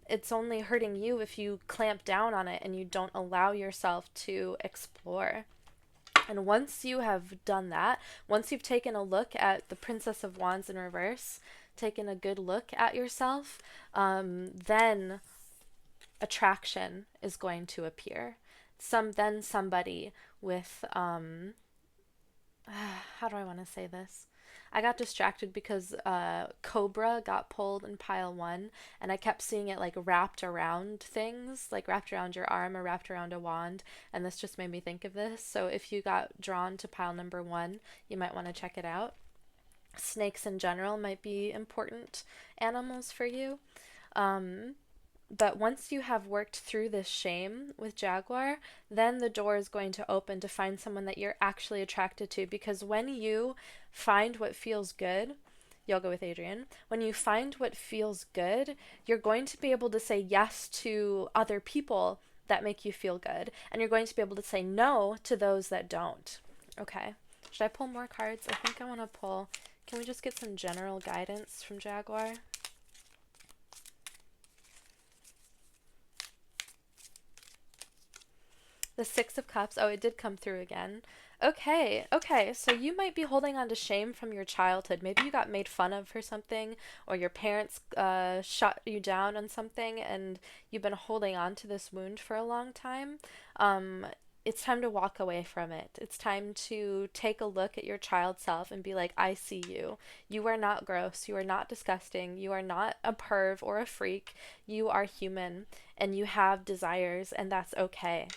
It's only hurting you if you clamp down on it and you don't allow yourself to explore. And once you have done that, once you've taken a look at the Princess of Wands in reverse, taken a good look at yourself, then attraction is going to appear. Then somebody with how do I want to say this? I got distracted because Cobra got pulled in pile one, and I kept seeing it like wrapped around things, like wrapped around your arm or wrapped around a wand, and this just made me think of this. So if you got drawn to pile number one, you might want to check it out. snakes in general might be important animals for you. But once you have worked through this shame with Jaguar, then the door is going to open to find someone that you're actually attracted to. Because when you find what feels good, you'll go with Adrian. When you find what feels good, you're going to be able to say yes to other people that make you feel good. And you're going to be able to say no to those that don't. Okay. Should I pull more cards? I think I want to pull. Can we just get some general guidance from Jaguar? The Six of Cups. Oh, it did come through again. Okay, okay. So you might be holding on to shame from your childhood. Maybe you got made fun of for something, or your parents shut you down on something, and you've been holding on to this wound for a long time. Um, it's time to walk away from it. It's time to take a look at your child self and be like, I see you. You are not gross. You are not disgusting. You are not a perv or a freak. You are human, and you have desires, and that's okay.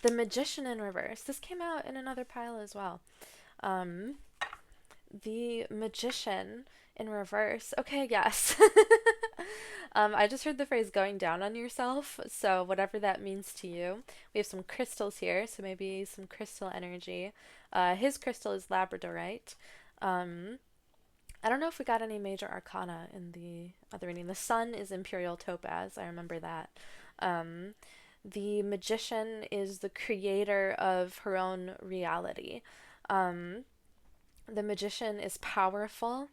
The Magician in reverse. This came out in another pile as well. Um, the Magician in reverse. Okay, yes. I just heard the phrase going down on yourself, so whatever that means to you. We have some crystals here, so maybe some crystal energy. His crystal is labradorite. Um, I don't know if we got any major arcana in the other reading. The sun is imperial topaz. I remember that. Um, the magician is the creator of her own reality. Um, the magician is powerful.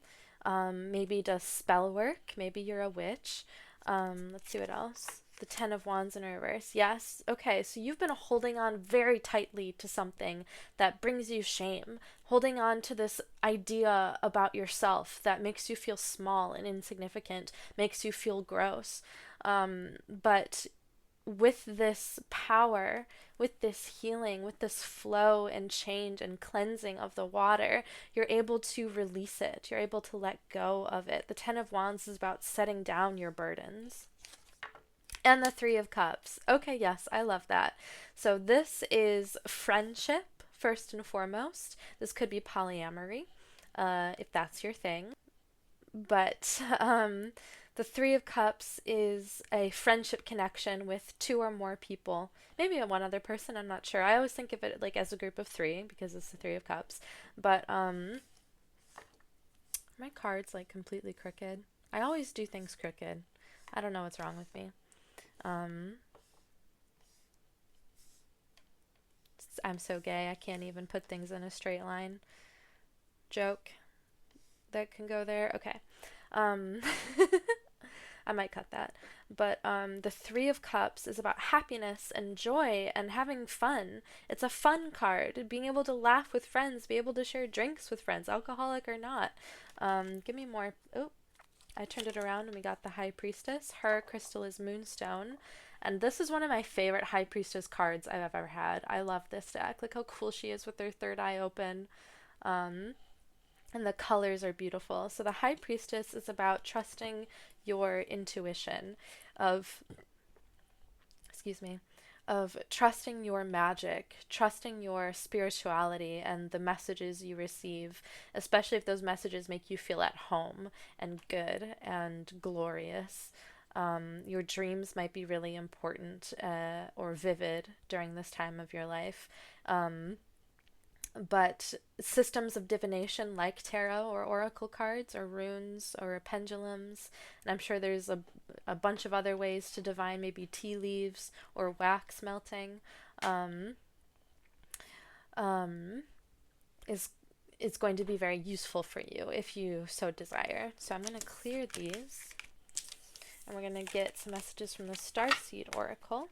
Maybe does spell work. Maybe you're a witch. Let's see what else. The Ten of Wands in reverse. Yes. Okay, so you've been holding on very tightly to something that brings you shame. Holding on to this idea about yourself that makes you feel small and insignificant, makes you feel gross. But with this power, with this healing, with this flow and change and cleansing of the water, you're able to release it. You're able to let go of it. The Ten of Wands is about setting down your burdens. And the Three of Cups. Okay, yes, I love that. So this is friendship, first and foremost. This could be polyamory, if that's your thing. But the Three of Cups is a friendship connection with two or more people. Maybe one other person, I'm not sure. I always think of it like as a group of three because it's the Three of Cups. But my card's like completely crooked. I always do things crooked. I don't know what's wrong with me. Um, I'm so gay. I can't even put things in a straight line. Joke that can go there. Okay. Um, I might cut that. But the Three of Cups is about happiness and joy and having fun. It's a fun card. Being able to laugh with friends, be able to share drinks with friends, alcoholic or not. Give me more. Oh, I turned it around and we got the High Priestess. Her crystal is Moonstone. And this is one of my favorite High Priestess cards I've ever had. I love this deck. Look how cool she is with her third eye open. Um, and the colors are beautiful. So the High Priestess is about trusting your intuition, of, excuse me, of trusting your magic, trusting your spirituality and the messages you receive, especially if those messages make you feel at home and good and glorious. Your dreams might be really important or vivid during this time of your life. But systems of divination like tarot or oracle cards or runes or pendulums, and I'm sure there's a bunch of other ways to divine, maybe tea leaves or wax melting, um, um, is is going to be very useful for you if you so desire. So I'm going to clear these, and we're going to get some messages from the Starseed Oracle.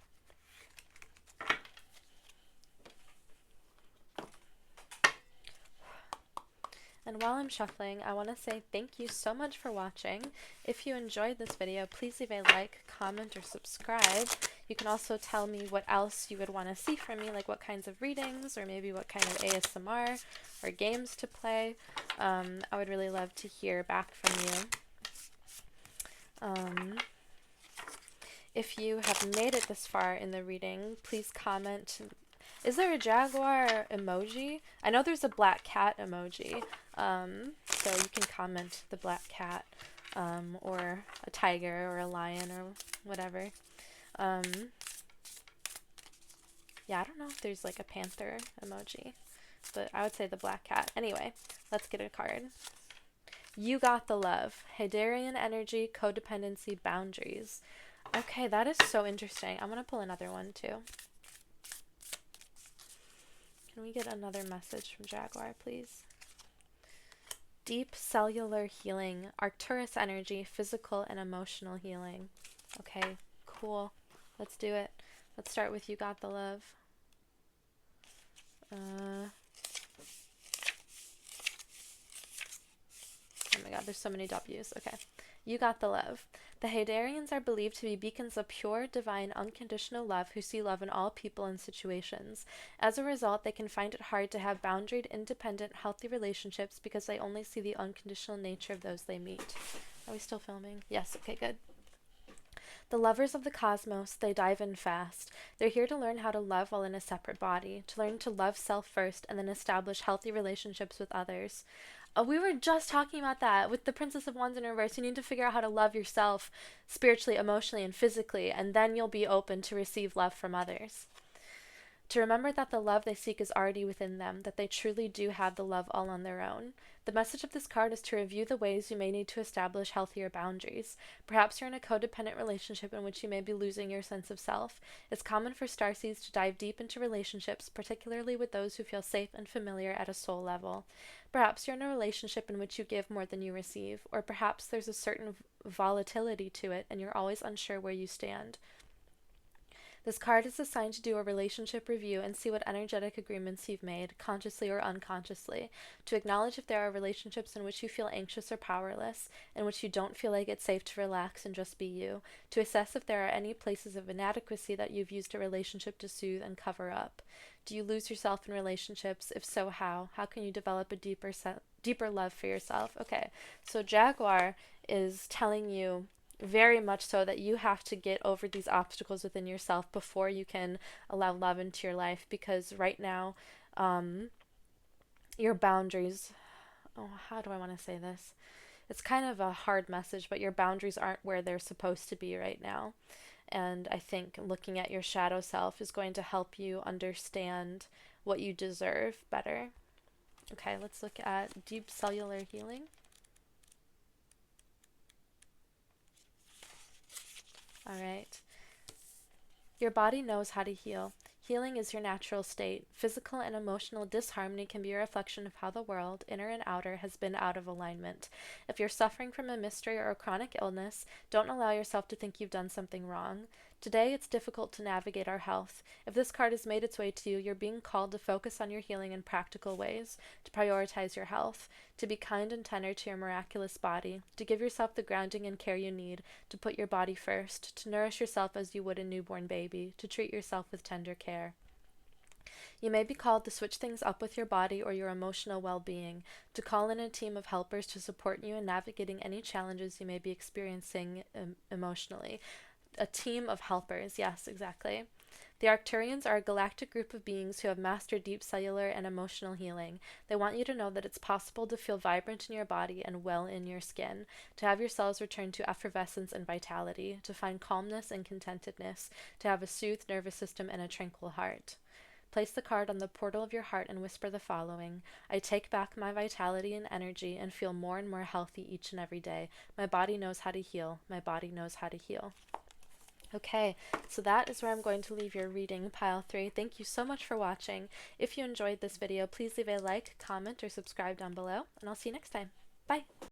And while I'm shuffling, I want to say thank you so much for watching. If you enjoyed this video, please leave a like, comment, or subscribe. You can also tell me what else you would want to see from me, like what kinds of readings, or maybe what kind of ASMR or games to play. I would really love to hear back from you. If you have made it this far in the reading, please comment. Is there a jaguar emoji? I know there's a black cat emoji. So you can comment the black cat, or a tiger or a lion or whatever. Yeah, I don't know if there's like a panther emoji, but I would say the black cat. Anyway, let's get a card. You got the love. Hadarian energy, codependency, boundaries. Okay, that is so interesting. I'm going to pull another one too. Can we get another message from Jaguar, please? Deep cellular healing, Arcturus energy, physical and emotional healing. Okay, cool. Let's do it. Let's start with you got the love. Oh my god, there's so many W's. Okay. You got the love. The Hadarians are believed to be beacons of pure, divine, unconditional love who see love in all people and situations. As a result, they can find it hard to have boundaried, independent, healthy relationships because they only see the unconditional nature of those they meet. Are we still filming? Yes, okay, good. The lovers of the cosmos, they dive in fast. They're here to learn how to love while in a separate body, to learn to love self first and then establish healthy relationships with others. We were just talking about that with the Princess of Wands in reverse. You need to figure out how to love yourself spiritually, emotionally, and physically, and then you'll be open to receive love from others. To remember that the love they seek is already within them, that they truly do have the love all on their own. The message of this card is to review the ways you may need to establish healthier boundaries. Perhaps you're in a codependent relationship in which you may be losing your sense of self. It's common for starseeds to dive deep into relationships, particularly with those who feel safe and familiar at a soul level. Perhaps you're in a relationship in which you give more than you receive, or perhaps there's a certain volatility to it and you're always unsure where you stand. This card is assigned to do a relationship review and see what energetic agreements you've made, consciously or unconsciously, to acknowledge if there are relationships in which you feel anxious or powerless, in which you don't feel like it's safe to relax and just be you, to assess if there are any places of inadequacy that you've used a relationship to soothe and cover up. Do you lose yourself in relationships? If so, how? How can you develop a deeper love for yourself? Okay, so Jaguar is telling you very much so that you have to get over these obstacles within yourself before you can allow love into your life, because right now your boundaries, how do I want to say this? It's kind of a hard message, but your boundaries aren't where they're supposed to be right now. And I think looking at your shadow self is going to help you understand what you deserve better. Okay, let's look at deep cellular healing. All right. Your body knows how to heal. Healing is your natural state. Physical and emotional disharmony can be a reflection of how the world, inner and outer, has been out of alignment. If you're suffering from a mystery or a chronic illness, don't allow yourself to think you've done something wrong. Today, it's difficult to navigate our health. If this card has made its way to you, you're being called to focus on your healing in practical ways, to prioritize your health, to be kind and tender to your miraculous body, to give yourself the grounding and care you need, to put your body first, to nourish yourself as you would a newborn baby, to treat yourself with tender care. You may be called to switch things up with your body or your emotional well-being, to call in a team of helpers to support you in navigating any challenges you may be experiencing emotionally. A team of helpers, yes, exactly. The Arcturians are a galactic group of beings who have mastered deep cellular and emotional healing. They want you to know that it's possible to feel vibrant in your body and well in your skin, to have your cells return to effervescence and vitality, to find calmness and contentedness, to have a soothed nervous system and a tranquil heart. Place the card on the portal of your heart and whisper the following: I take back my vitality and energy and feel more and more healthy each and every day. My body knows how to heal. My body knows how to heal. Okay, so that is where I'm going to leave your reading, pile 3. Thank you so much for watching. If you enjoyed this video, please leave a like, comment, or subscribe down below, and I'll see you next time. Bye!